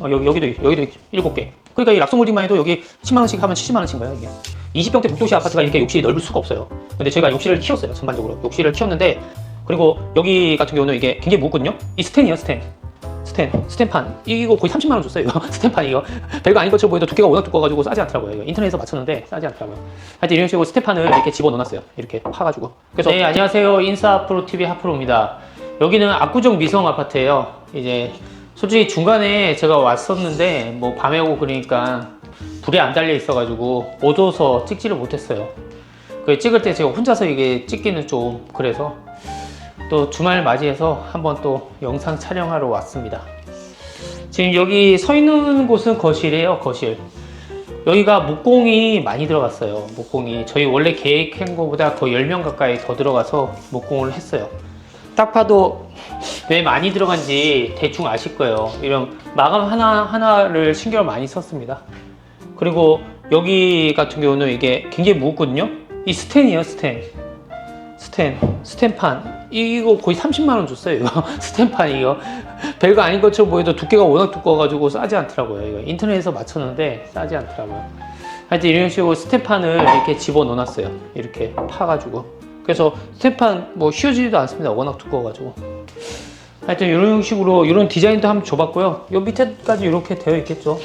여기도 7개. 그러니까 이 락소 몰딩만 해도 여기 10만원씩 하면 70만원씩 거예요, 이게. 20평대 복도시 아파트가 이렇게 욕실이 넓을 수가 없어요. 근데 제가 욕실을 키웠어요, 전반적으로. 욕실을 키웠는데, 그리고 여기 같은 경우는 이게 굉장히 무겁거든요. 이 스텐이에요, 스텐판. 이거 거의 30만원 줬어요, 이거. 스텐판 이거. 별거 아닌 것처럼 보여도 두께가 워낙 두꺼워가지고 싸지 않더라고요. 이거 인터넷에서 맞췄는데 싸지 않더라고요. 하여튼 이런 식으로 스텐판을 이렇게 집어넣어놨어요. 이렇게 파가지고. 그래서 네, 안녕하세요. 인싸프로TV 하프로입니다. 여기는 압구정 미성 아파트예요. 이제 솔직히 중간에 제가 왔었는데 뭐 밤에 오고 그러니까 불이 안 달려 있어가지고 어두워서 찍지를 못했어요. 그 찍을 때 제가 혼자서 이게 찍기는 좀 그래서 또 주말 맞이해서 한번 또 영상 촬영하러 왔습니다. 지금 여기 서 있는 곳은 거실이에요. 거실. 여기가 목공이 많이 들어갔어요. 목공이 저희 원래 계획한 것보다 거의 10명 가까이 더 들어가서 목공을 했어요. 딱 봐도 왜 많이 들어간지 대충 아실 거예요. 이런 마감 하나하나를 신경을 많이 썼습니다. 그리고 여기 같은 경우는 이게 굉장히 무겁거든요. 이 스텐이에요. 스텐판. 이거 거의 30만원 줬어요. 이거 스텐판 이거 별거 아닌 것처럼 보여도 두께가 워낙 두꺼워가지고 싸지 않더라고요. 이거 인터넷에서 맞췄는데 싸지 않더라고요. 하여튼 이런 식으로 스텐판을 이렇게 집어넣어놨어요. 이렇게 파가지고. 그래서 스텐판 뭐 휘어지지도 않습니다. 워낙 두꺼워가지고. 하여튼 이런 식으로 이런 디자인도 한번 줘봤고요. 요 밑에까지 이렇게 되어 있겠죠.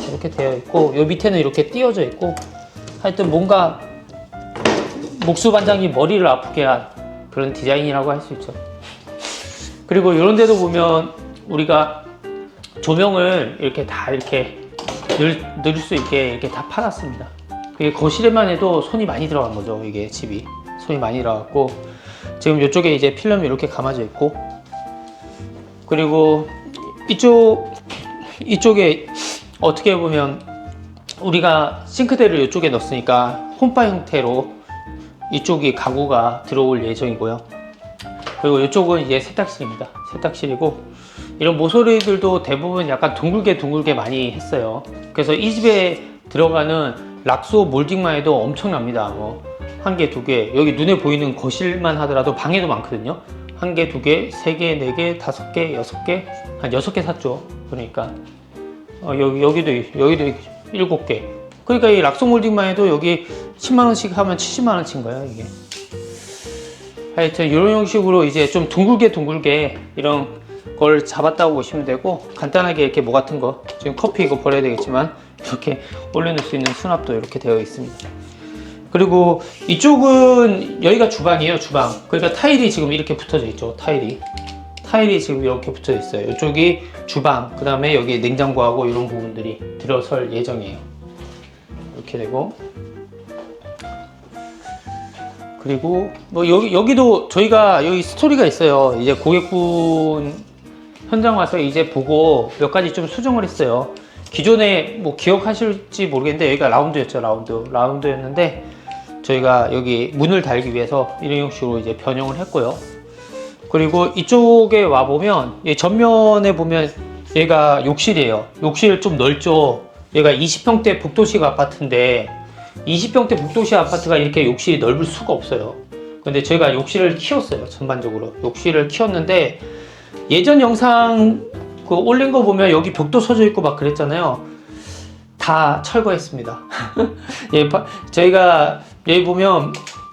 이렇게 되어 있고 요 밑에는 이렇게 띄어져 있고 하여튼 뭔가 목수 반장이 머리를 아프게 한 그런 디자인이라고 할 수 있죠. 그리고 이런 데도 보면 우리가 조명을 이렇게 다 이렇게 넣을 수 있게 이렇게 다 파놨습니다. 그게 거실에만 해도 손이 많이 들어간 거죠. 이게 집이 손이 많이 들어갔고 지금 이쪽에 이제 필름이 이렇게 감아져 있고 그리고 이쪽에 어떻게 보면 우리가 싱크대를 이쪽에 넣었으니까 홈바 형태로 이쪽이 가구가 들어올 예정이고요. 그리고 이쪽은 이제 세탁실입니다. 세탁실이고, 이런 모서리들도 대부분 약간 둥글게 많이 했어요. 그래서 이 집에 들어가는 락소 몰딩만 해도 엄청납니다. 뭐, 한 개, 두 개, 여기 눈에 보이는 거실만 하더라도 방에도 많거든요. 한 개, 두 개, 세 개, 네 개, 다섯 개, 여섯 개, 한 6개 샀죠. 그러니까, 여기도 7개. 그러니까 이 락소 몰딩만 해도 여기 10만원씩 하면 70만원치인 거예요, 이게. 하여튼, 이런 형식으로 이제 좀 둥글게 이런 걸 잡았다고 보시면 되고, 간단하게 이렇게 뭐 같은 거, 지금 커피 이거 버려야 되겠지만, 이렇게 올려놓을 수 있는 수납도 이렇게 되어 있습니다. 그리고 이쪽은 여기가 주방이에요, 주방. 그러니까 타일이 지금 이렇게 붙어져 있죠, 타일이 지금 이렇게 붙어 있어요. 이쪽이 주방, 그 다음에 여기 냉장고하고 이런 부분들이 들어설 예정이에요. 이렇게 되고, 그리고 뭐 여기도 저희가 여기 스토리가 있어요. 이제 고객분 현장 와서 이제 보고 몇 가지 좀 수정을 했어요. 기존에 뭐 기억하실지 모르겠는데 여기가 라운드였죠. 라운드였는데 저희가 여기 문을 달기 위해서 이런 형식으로 이제 변형을 했고요. 그리고 이쪽에 와 보면 전면에 보면 얘가 욕실이에요. 욕실 좀 넓죠. 얘가 20평대 복도식 아파트인데 20평대 복도식 아파트가 이렇게 욕실이 넓을 수가 없어요. 근데 저희가 욕실을 키웠어요. 전반적으로 욕실을 키웠는데, 예전 영상 그 올린 거 보면 여기 벽도 서져 있고 막 그랬잖아요. 다 철거했습니다. 예, 저희가 여기 보면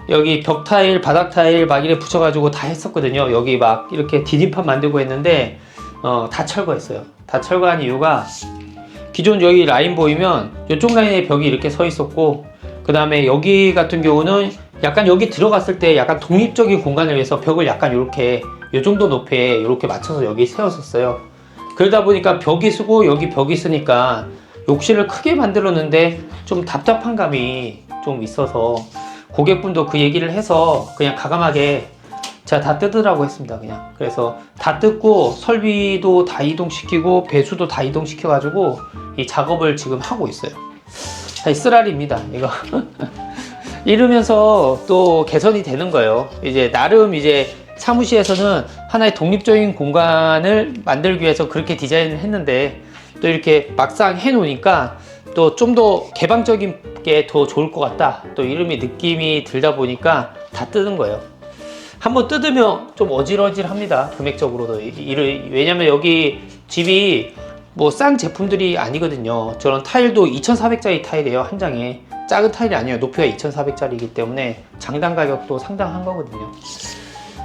여기 벽 타일, 바닥 타일 막 이렇게 붙여가지고 다 했었거든요. 여기 막 이렇게 디딤판 만들고 했는데 다 철거했어요. 다 철거한 이유가, 기존 여기 라인 보이면 이쪽 라인에 벽이 이렇게 서 있었고, 그 다음에 여기 같은 경우는 약간 여기 들어갔을 때 약간 독립적인 공간을 위해서 벽을 약간 이렇게 이 정도 높이에 이렇게 맞춰서 여기 세웠었어요. 그러다 보니까 벽이 쓰고 여기 벽이 쓰니까 욕실을 크게 만들었는데 좀 답답한 감이 좀 있어서, 고객분도 그 얘기를 해서 그냥 과감하게 제가 다 뜯으라고 했습니다. 그냥. 그래서 다 뜯고 설비도 다 이동시키고 배수도 다 이동시켜가지고 이 작업을 지금 하고 있어요. 쓰라립니다, 이거. 이러면서 또 개선이 되는 거예요. 이제 나름 이제 사무실에서는 하나의 독립적인 공간을 만들기 위해서 그렇게 디자인을 했는데, 또 이렇게 막상 해 놓으니까 또 좀 더 개방적인 게 더 좋을 것 같다, 또 이름이 느낌이 들다 보니까 다 뜯은 거예요. 한번 뜯으면 좀 어질어질합니다, 금액적으로도. 왜냐면 여기 집이 뭐 싼 제품들이 아니거든요. 저런 타일도 2,400짜리 타일이에요, 한 장에. 작은 타일이 아니에요. 높이가 2,400짜리이기 때문에 장당 가격도 상당한 거거든요.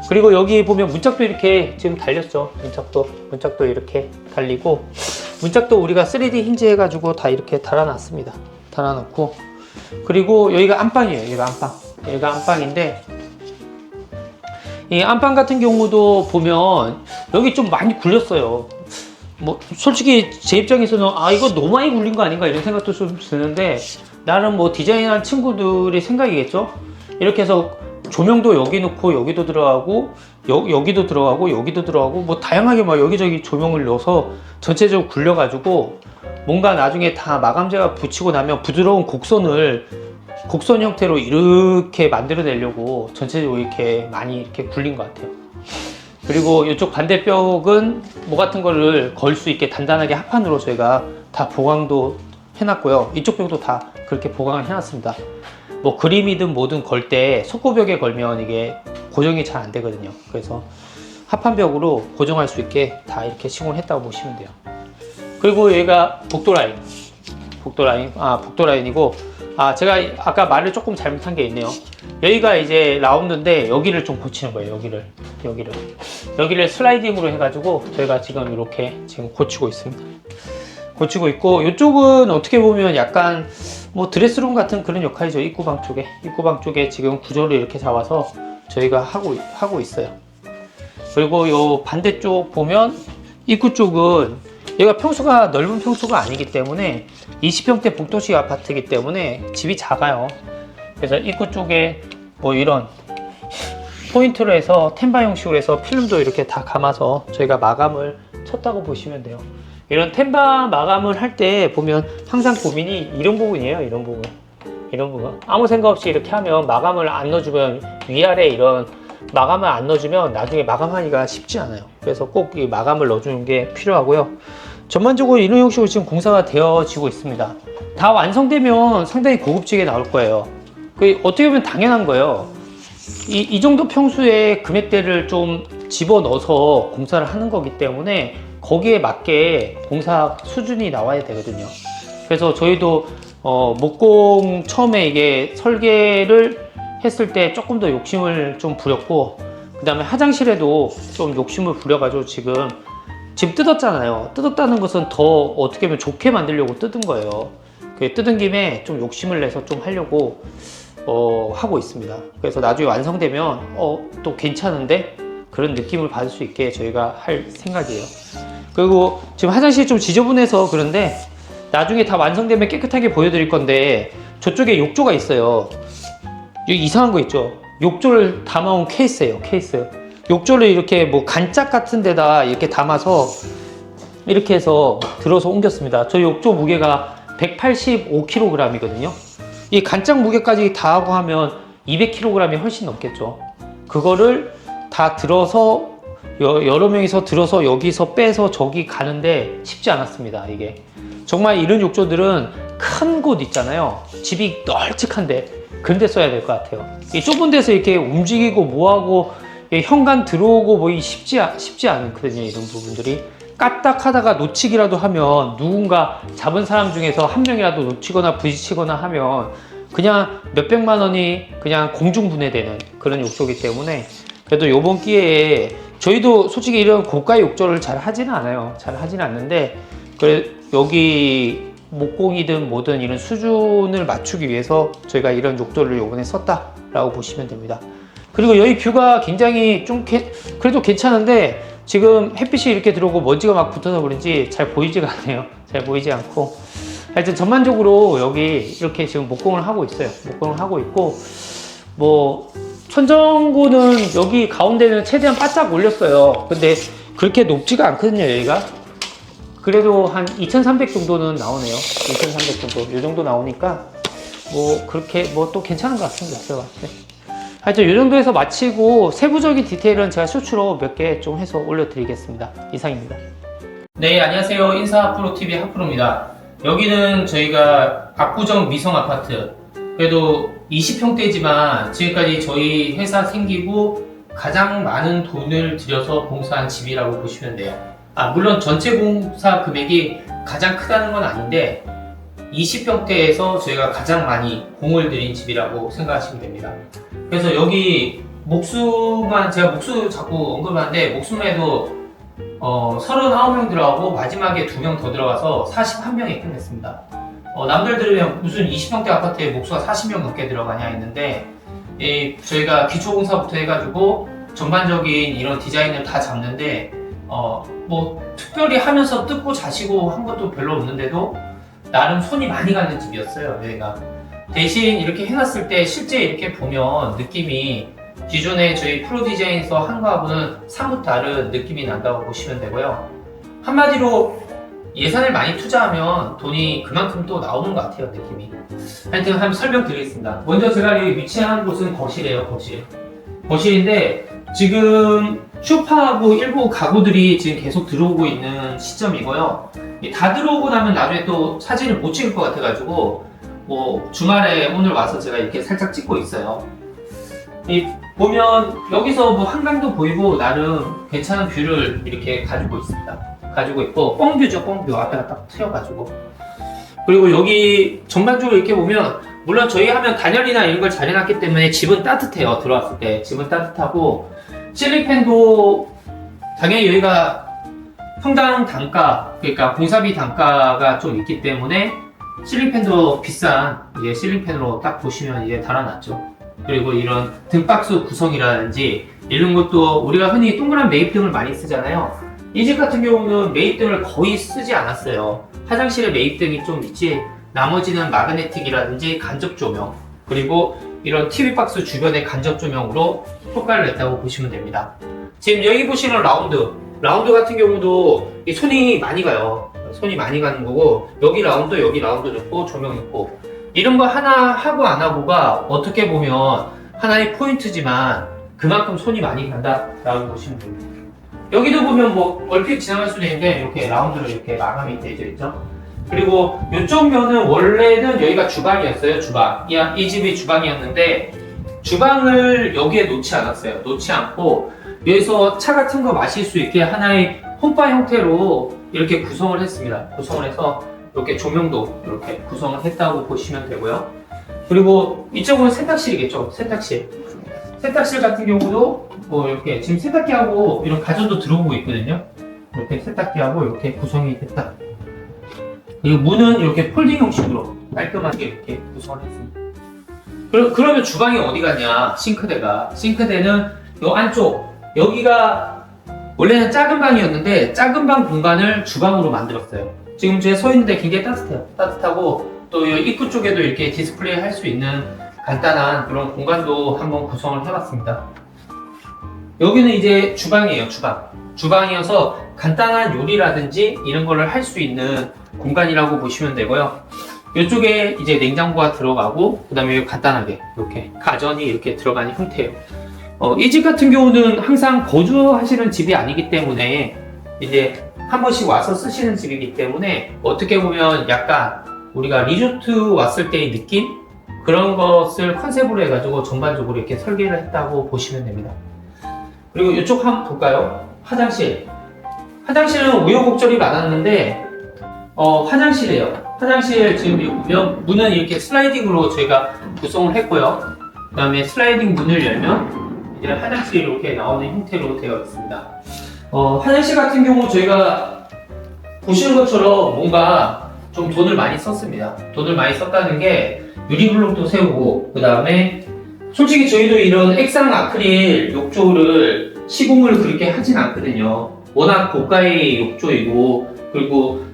그리고 여기 보면 문짝도 이렇게 지금 달렸죠. 문짝도 이렇게 달리고, 문짝도 우리가 3D 힌지 해가지고 다 이렇게 달아놨습니다. 달아놓고, 그리고 여기가 안방이에요. 여기가 안방인데, 이 안방 같은 경우도 보면 여기 좀 많이 굴렸어요. 뭐 솔직히 제 입장에서는 이거 너무 많이 굴린 거 아닌가 이런 생각도 좀 드는데, 나름 뭐 디자인한 친구들의 생각이겠죠. 이렇게 해서 조명도 여기 놓고 여기도 들어가고 여기도 들어가고 여기도 들어가고 뭐 다양하게 막 여기저기 조명을 넣어서 전체적으로 굴려가지고, 뭔가 나중에 다 마감재가 붙이고 나면 부드러운 곡선 형태로 이렇게 만들어내려고 전체적으로 이렇게 많이 이렇게 굴린 것 같아요. 그리고 이쪽 반대벽은 뭐 같은 거를 걸 수 있게 단단하게 합판으로 저희가 다 보강도 해놨고요. 이쪽 벽도 다 그렇게 보강을 해놨습니다. 뭐 그림이든 뭐든 걸 때 석고벽에 걸면 이게 고정이 잘 안 되거든요. 그래서 합판벽으로 고정할 수 있게 다 이렇게 시공을 했다고 보시면 돼요. 그리고 여기가 복도라인이고, 제가 아까 말을 조금 잘못한 게 있네요. 여기가 이제 라운드인데 여기를 좀 고치는 거예요. 여기를 슬라이딩으로 해가지고 저희가 지금 이렇게 지금 고치고 있습니다. 고치고 있고, 이쪽은 어떻게 보면 약간 뭐 드레스룸 같은 그런 역할이죠. 입구방 쪽에 지금 구조를 이렇게 잡아서 저희가 하고 있어요. 그리고 요 반대쪽 보면 입구 쪽은 얘가 평수가 넓은 평수가 아니기 때문에 20평대 복도식 아파트이기 때문에 집이 작아요. 그래서 입구 쪽에 뭐 이런 포인트로 해서 텐바 형식으로 해서 필름도 이렇게 다 감아서 저희가 마감을 쳤다고 보시면 돼요. 이런 텐바 마감을 할 때 보면 항상 고민이 이런 부분이에요. 이런 이런 부분 아무 생각 없이 이렇게 하면 마감을 안 넣어주면 위아래 이런 마감을 안 넣어주면 나중에 마감하기가 쉽지 않아요. 그래서 꼭 이 마감을 넣어주는 게 필요하고요. 전반적으로 이런 형식으로 지금 공사가 되어지고 있습니다. 다 완성되면 상당히 고급지게 나올 거예요. 그 어떻게 보면 당연한 거예요. 이 정도 평수에 금액대를 좀 집어넣어서 공사를 하는 거기 때문에 거기에 맞게 공사 수준이 나와야 되거든요. 그래서 저희도 목공 처음에 이게 설계를 했을 때 조금 더 욕심을 좀 부렸고, 그 다음에 화장실에도 좀 욕심을 부려가지고 지금 뜯었잖아요. 뜯었다는 것은 더 어떻게 보면 좋게 만들려고 뜯은 거예요. 그 뜯은 김에 좀 욕심을 내서 좀 하려고 하고 있습니다. 그래서 나중에 완성되면 또 괜찮은데 그런 느낌을 받을 수 있게 저희가 할 생각이에요. 그리고 지금 화장실이 좀 지저분해서 그런데 나중에 다 완성되면 깨끗하게 보여드릴 건데, 저쪽에 욕조가 있어요. 여기 이상한 거 있죠? 욕조를 담아온 케이스예요. 케이스. 욕조를 이렇게 뭐 간짝 같은 데다 이렇게 담아서 이렇게 해서 들어서 옮겼습니다. 저 욕조 무게가 185kg이거든요. 이 간짝 무게까지 다 하고 하면 200kg이 훨씬 넘겠죠. 그거를 다 들어서 여러 명이서 들어서 여기서 빼서 저기 가는데 쉽지 않았습니다. 이게 정말 이런 욕조들은 큰 곳 있잖아요. 집이 널찍한데 그런 데 써야 될 것 같아요. 이 좁은 데서 이렇게 움직이고 뭐하고 현관 들어오고 뭐 쉽지 않거든요. 이런 부분들이 까딱하다가 놓치기라도 하면 누군가 잡은 사람 중에서 한 명이라도 놓치거나 부딪히거나 하면 그냥 몇백만 원이 그냥 공중분해되는 그런 욕조이기 때문에, 그래도 요번 기회에 저희도 솔직히 이런 고가 욕조를 잘 하지는 않아요. 잘 하지는 않는데, 그래 여기 목공이든 뭐든 이런 수준을 맞추기 위해서 저희가 이런 욕조를 요번에 썼다라고 보시면 됩니다. 그리고 여기 뷰가 굉장히 좀 그래도 괜찮은데, 지금 햇빛이 이렇게 들어오고 먼지가 막 붙어서 그런지 잘 보이지가 않아요. 잘 보이지 않고, 하여튼 전반적으로 여기 이렇게 지금 목공을 하고 있어요. 목공을 하고 있고, 뭐 천정고는 여기 가운데는 최대한 바짝 올렸어요. 근데 그렇게 높지가 않거든요. 여기가 그래도 한 2300 정도는 나오네요. 2300 정도, 이 정도 나오니까 뭐 그렇게 뭐 또 괜찮은 것 같습니다. 제가 봤을 때. 하여튼 이 정도에서 마치고 세부적인 디테일은 제가 쇼츠로 몇 개 좀 해서 올려드리겠습니다. 이상입니다. 네, 안녕하세요. 인사하프로TV 하프로입니다. 여기는 저희가 압구정 미성 아파트, 그래도 20평대지만 지금까지 저희 회사 생기고 가장 많은 돈을 들여서 공사한 집이라고 보시면 돼요. 물론 전체 공사 금액이 가장 크다는 건 아닌데 20평대에서 저희가 가장 많이 공을 들인 집이라고 생각하시면 됩니다. 그래서 여기 목수만, 제가 목수 자꾸 언급하는데 목수만 해도 39명 들어가고 마지막에 2명 더 들어가서 41명이 끝냈습니다. 남들 들으면 무슨 20평대 아파트에 목수가 40명 넘게 들어가냐 했는데, 저희가 기초공사부터 해가지고 전반적인 이런 디자인을 다 잡는데 뭐 특별히 하면서 뜯고 자시고 한 것도 별로 없는데도 나름 손이 많이 가는 집이었어요. 여기가 대신 이렇게 해놨을 때 실제 이렇게 보면 느낌이 기존에 저희 프로 디자인에서 한 거하고는 사뭇 다른 느낌이 난다고 보시면 되고요. 한마디로 예산을 많이 투자하면 돈이 그만큼 또 나오는 것 같아요. 느낌이. 하여튼 한번 설명드리겠습니다. 먼저 제가 여기 위치한 곳은 거실이에요. 거실인데 지금 쇼파하고 일부 가구들이 지금 계속 들어오고 있는 시점이고요. 다 들어오고 나면 나중에 또 사진을 못 찍을 것 같아가지고 뭐 주말에 오늘 와서 제가 이렇게 살짝 찍고 있어요. 보면 여기서 뭐 한강도 보이고 나름 괜찮은 뷰를 이렇게 가지고 있습니다. 가지고 있고 뻥뷰죠. 뻥뷰 앞에가 딱 트여가지고. 그리고 여기 전반적으로 이렇게 보면 물론 저희 하면 단열이나 이런 걸 잘 해놨기 때문에 집은 따뜻해요. 들어왔을 때 집은 따뜻하고, 실링팬도 당연히 여기가 평당 단가, 그러니까 공사비 단가가 좀 있기 때문에 실링팬도 비싼 이제 실링팬으로 딱 보시면 이제 달아놨죠. 그리고 이런 등박스 구성이라든지 이런 것도 우리가 흔히 동그란 매입등을 많이 쓰잖아요. 이 집 같은 경우는 매입등을 거의 쓰지 않았어요. 화장실에 매입등이 좀 있지 나머지는 마그네틱이라든지 간접 조명, 그리고 이런 TV 박스 주변에 간접 조명으로 효과를 냈다고 보시면 됩니다. 지금 여기 보시는 라운드 같은 경우도 손이 많이 가요. 손이 많이 가는 거고, 여기 라운드 있고 조명 있고, 이런 거 하나 하고 안 하고가 어떻게 보면 하나의 포인트지만 그만큼 손이 많이 간다라고 보시면 됩니다. 여기도 보면 뭐 얼핏 지나갈 수도 있는데 이렇게 라운드로 이렇게 마감이 되어 있죠. 그리고 이쪽 면은 원래는 여기가 주방이었어요. 주방. 이 집이 주방이었는데 주방을 여기에 놓지 않았어요. 놓지 않고 여기서 차 같은 거 마실 수 있게 하나의 홈바 형태로 이렇게 구성을 했습니다. 구성을 해서 이렇게 조명도 이렇게 구성을 했다고 보시면 되고요. 그리고 이쪽은 세탁실이겠죠. 세탁실. 세탁실 같은 경우도 뭐 이렇게 지금 세탁기하고 이런 가전도 들어오고 있거든요. 이렇게 세탁기하고 이렇게 구성이 됐다. 그리고 문은 이렇게 폴딩 형식으로 깔끔하게 이렇게 구성을 했습니다. 그러면 주방이 어디 가냐? 싱크대는 이 안쪽, 여기가 원래는 작은 방이었는데 작은 방 공간을 주방으로 만들었어요. 지금 제가 서 있는데 굉장히 따뜻해요. 따뜻하고 또 입구 쪽에도 이렇게 디스플레이 할 수 있는 간단한 그런 공간도 한번 구성을 해봤습니다. 여기는 이제 주방이에요. 주방이어서 간단한 요리라든지 이런 거를 할 수 있는 공간이라고 보시면 되고요. 이쪽에 이제 냉장고가 들어가고 그 다음에 간단하게 이렇게 가전이 이렇게 들어가는 형태예요. 이 집 같은 경우는 항상 거주하시는 집이 아니기 때문에 이제 한 번씩 와서 쓰시는 집이기 때문에 어떻게 보면 약간 우리가 리조트 왔을 때의 느낌? 그런 것을 컨셉으로 해가지고 전반적으로 이렇게 설계를 했다고 보시면 됩니다. 그리고 이쪽 한번 볼까요? 화장실은 우여곡절이 많았는데 화장실이에요. 화장실 지금 문은 이렇게 슬라이딩으로 저희가 구성을 했고요. 그 다음에 슬라이딩 문을 열면 이제 화장실이 이렇게 나오는 형태로 되어 있습니다. 화장실 같은 경우 저희가 보시는 것처럼 뭔가 좀 돈을 많이 썼습니다. 돈을 많이 썼다는 게 유리블록도 세우고 그 다음에 솔직히 저희도 이런 액상 아크릴 욕조를 시공을 그렇게 하진 않거든요. 워낙 고가의 욕조이고 그리고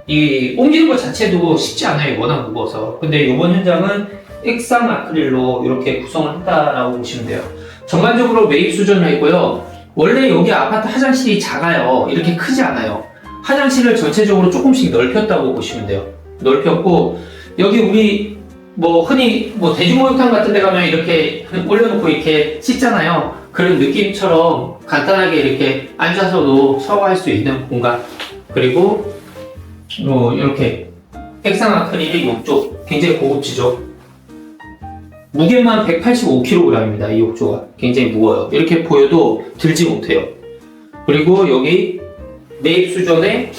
이 옮기는 것 자체도 쉽지 않아요. 워낙 무거워서. 근데 이번 현장은 액상 아크릴로 이렇게 구성을 했다라고 보시면 돼요. 전반적으로 매입 수준을 했고요. 원래 여기 아파트 화장실이 작아요. 이렇게 크지 않아요. 화장실을 전체적으로 조금씩 넓혔다고 보시면 돼요. 넓혔고 여기 우리 뭐 흔히 뭐 대중목욕탕 같은 데 가면 이렇게 올려놓고 이렇게 씻잖아요. 그런 느낌처럼 간단하게 이렇게 앉아서도 샤워할 수 있는 공간. 그리고 이렇게 액상 아크릴의 욕조 굉장히 고급지죠. 무게만 185kg입니다. 이 욕조가 굉장히 무거워요. 이렇게 보여도 들지 못해요. 그리고 여기 매입 수전에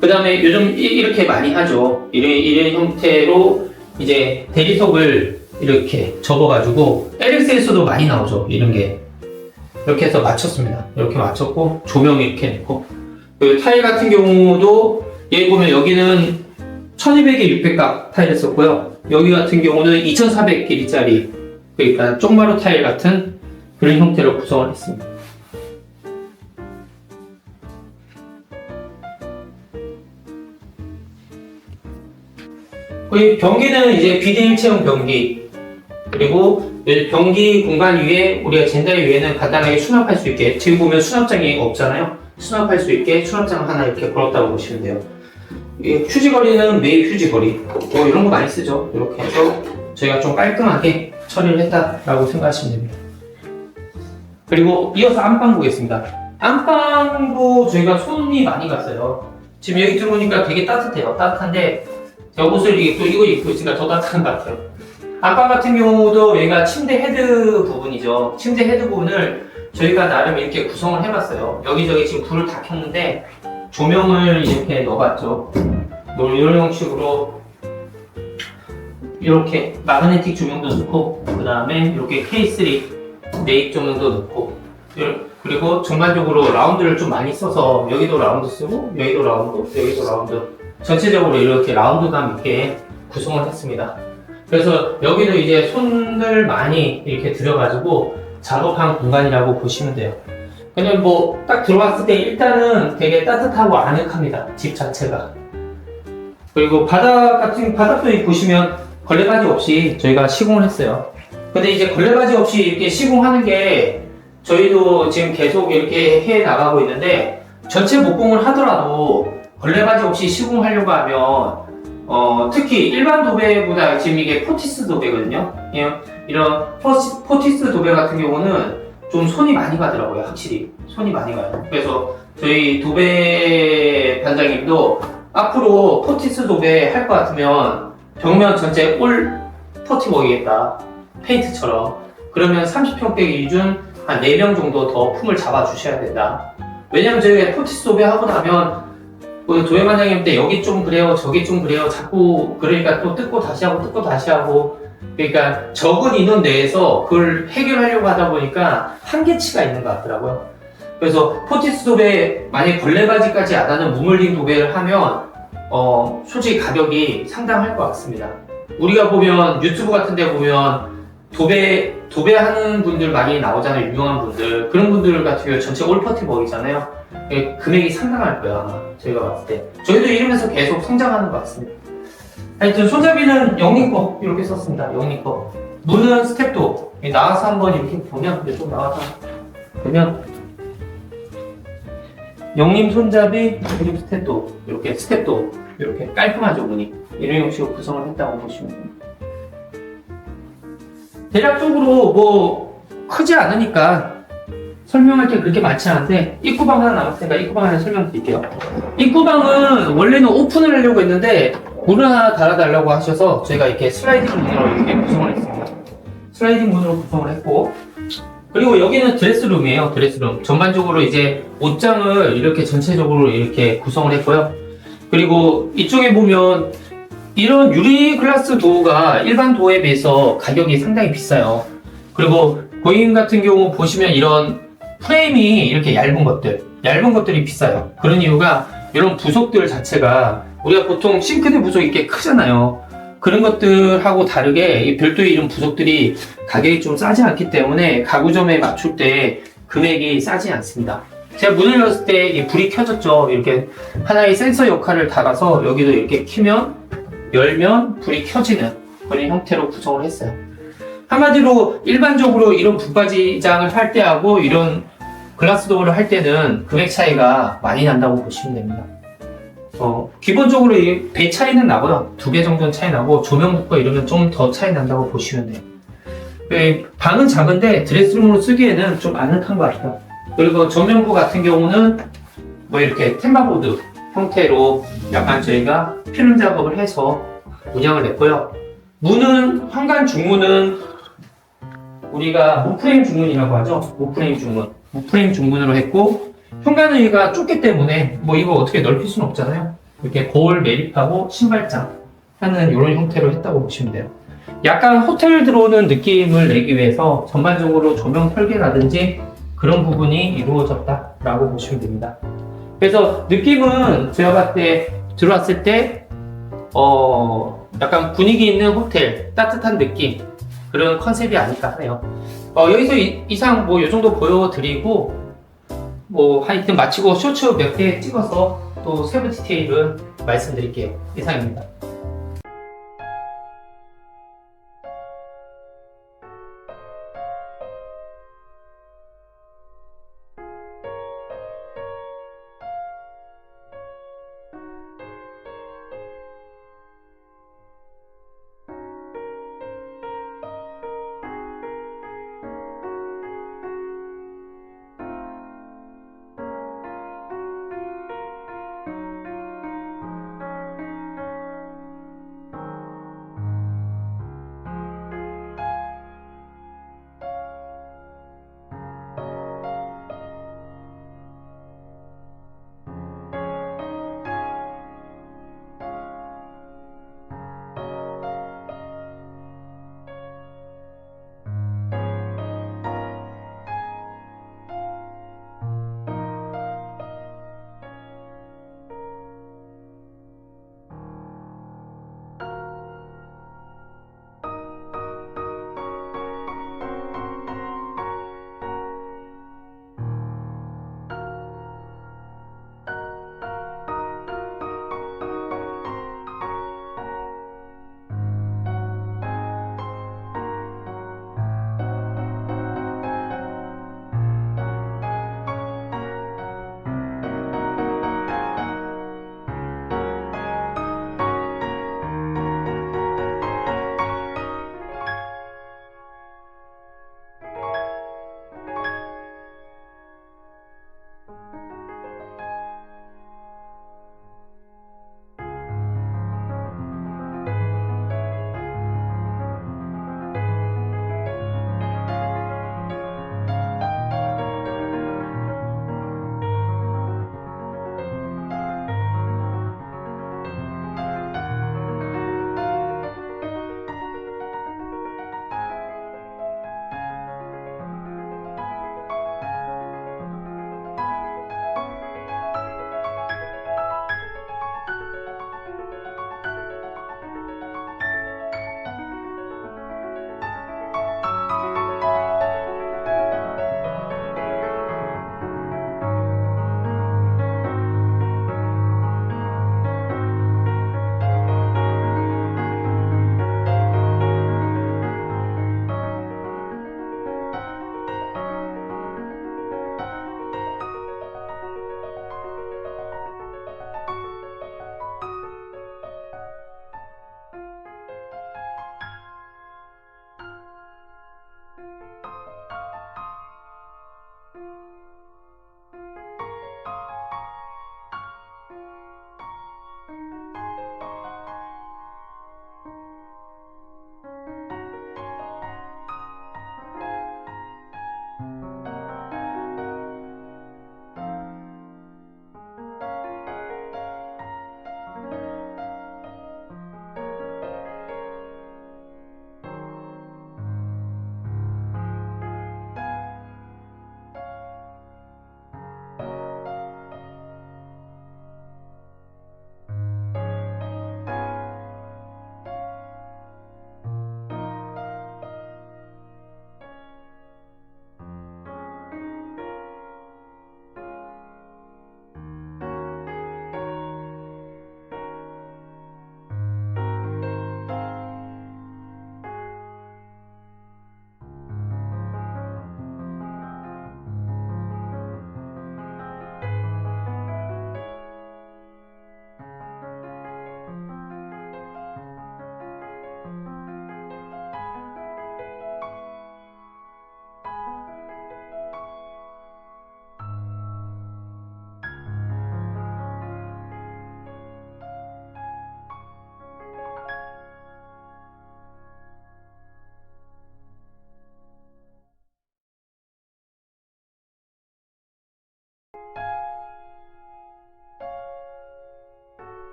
그 다음에 요즘 이렇게 많이 하죠. 이런 형태로 이제 대리석을 이렇게 접어가지고 LX에서도 많이 나오죠. 이런 게 이렇게 해서 맞췄습니다. 이렇게 맞췄고 조명 이렇게 냈고 그 타일 같은 경우도 여기 보면 여기는 1200에 600각 타일을 썼고요. 여기 같은 경우는 2400길이짜리 그러니까 쪽마루 타일 같은 그런 형태로 구성을 했습니다. 그 변기는 이제 비대일체형 변기 그리고 변기 공간 위에 우리가 젠다리 위에는 간단하게 수납할 수 있게 지금 보면 수납장이 없잖아요. 수납할 수 있게 수납장 하나 이렇게 걸었다고 보시면 돼요. 휴지거리는 매입 휴지거리 이런 거 많이 쓰죠. 이렇게 해서 저희가 좀 깔끔하게 처리를 했다라고 생각하시면 됩니다. 그리고 이어서 안방 보겠습니다. 안방도 저희가 손이 많이 갔어요. 지금 여기 들어오니까 되게 따뜻해요. 따뜻한데 제가 옷을 이거 입고 있으니까 더 따뜻한 것 같아요. 안방 같은 경우도 여기가 침대 헤드 부분이죠. 침대 헤드 부분을 저희가 나름 이렇게 구성을 해봤어요. 여기저기 지금 불을 다 켰는데 조명을 이렇게 넣어봤죠. 뭐 이런 형식으로 이렇게 마그네틱 조명도 넣고 그 다음에 이렇게 K3 매입 조명도 넣고 그리고 전반적으로 라운드를 좀 많이 써서 여기도 라운드 쓰고 여기도 라운드 여기도 라운드 전체적으로 이렇게 라운드감 있게 구성을 했습니다. 그래서 여기도 이제 손을 많이 이렇게 들여가지고 작업한 공간이라고 보시면 돼요. 그냥 뭐 딱 들어왔을 때 일단은 되게 따뜻하고 아늑합니다. 집 자체가. 그리고 바닥도 보시면 걸레바지 없이 저희가 시공을 했어요. 근데 이제 걸레바지 없이 이렇게 시공하는 게 저희도 지금 계속 이렇게 해 나가고 있는데 전체 목공을 하더라도 걸레바지 없이 시공하려고 하면 특히 일반 도배보다 지금 이게 포티스 도배거든요. 이런 포티스 도배 같은 경우는 좀 손이 많이 가더라고요. 확실히 손이 많이 가요. 그래서 저희 도배 반장님도 앞으로 포티스 도배 할 것 같으면 벽면 전체 올 퍼티워크겠다, 페인트처럼. 그러면 30평대 기준 한 4명 정도 더 품을 잡아 주셔야 된다. 왜냐면 저희가 포티스 도배 하고 나면 그 도배 반장님 때 여기 좀 그래요, 저기 좀 그래요, 자꾸 그러니까 또 뜯고 다시 하고 그러니까 적은 인원 내에서 그걸 해결하려고 하다 보니까 한계치가 있는 것 같더라고요. 그래서 포티스 도배 만약에 걸레바지까지 안 하는 무물링 도배를 하면 솔직히 가격이 상당할 것 같습니다. 우리가 보면 유튜브 같은 데 보면 도배하는 분들 많이 나오잖아요. 유명한 분들. 그런 분들 같은 경우 전체 올퍼티버이잖아요. 금액이 상당할 거예요, 아마. 저희가 봤을 때. 저희도 이러면서 계속 성장하는 것 같습니다. 하여튼 손잡이는 영림 거 이렇게 썼습니다. 영림 거. 문은 스텝도 나와서 한번 이렇게 보면, 좀 나와서 보면 영림 손잡이 그리고 스텝도 이렇게 깔끔하죠. 문이 이런 형식으로 구성을 했다고 보시면 됩니다. 대략적으로 뭐 크지 않으니까 설명할 게 그렇게 많지 않은데, 입구방 하나 남았으니까 입구방 하나 설명드릴게요. 입구방은 원래는 오픈을 하려고 했는데 문을 하나 달아달라고 하셔서 저희가 이렇게 슬라이딩 문으로 이렇게 구성을 했습니다. 슬라이딩 문으로 구성을 했고, 그리고 여기는 드레스룸이에요. 드레스룸. 전반적으로 이제 옷장을 이렇게 전체적으로 이렇게 구성을 했고요. 그리고 이쪽에 보면 이런 유리 글라스 도어가 일반 도어에 비해서 가격이 상당히 비싸요. 그리고 고객님 같은 경우 보시면 이런 프레임이 이렇게 얇은 것들이 비싸요. 그런 이유가 이런 부속들 자체가 우리가 보통 싱크대 부속이 꽤 크잖아요. 그런 것들하고 다르게 별도의 이런 부속들이 가격이 좀 싸지 않기 때문에 가구점에 맞출 때 금액이 싸지 않습니다. 제가 문을 열었을 때 이 불이 켜졌죠. 이렇게 하나의 센서 역할을 달아서 여기도 이렇게 키면, 열면 불이 켜지는 그런 형태로 구성을 했어요. 한마디로 일반적으로 이런 붙바지장을 할 때하고 이런 글라스 도어를 할 때는 금액 차이가 많이 난다고 보시면 됩니다. 기본적으로 이 배 차이는 나고요. 2배 정도는 차이 나고, 조명 붙고 이러면 좀 더 차이 난다고 보시면 돼요. 방은 작은데 드레스룸으로 쓰기에는 좀 아늑한 것 같아요. 그리고 전면부 같은 경우는 뭐 이렇게 템바보드 형태로 약간 저희가 필름 작업을 해서 운영을 했고요. 문은, 현관 중문은 우리가 무프레임 중문이라고 하죠. 무프레임 중문으로 했고, 현관은 여기가 좁기 때문에 뭐 이거 어떻게 넓힐 수는 없잖아요. 이렇게 거울 매립하고 신발장 하는 이런 형태로 했다고 보시면 돼요. 약간 호텔 들어오는 느낌을 내기 위해서 전반적으로 조명 설계라든지 그런 부분이 이루어졌다라고 보시면 됩니다. 그래서 느낌은 제가 봤을 때 들어왔을 때 약간 분위기 있는 호텔, 따뜻한 느낌, 그런 컨셉이 아닐까 하네요. 여기서 이상 뭐 이 정도 보여드리고, 뭐 하여튼 마치고 쇼츠 몇 개 찍어서 또 세부 디테일은 말씀드릴게요. 이상입니다.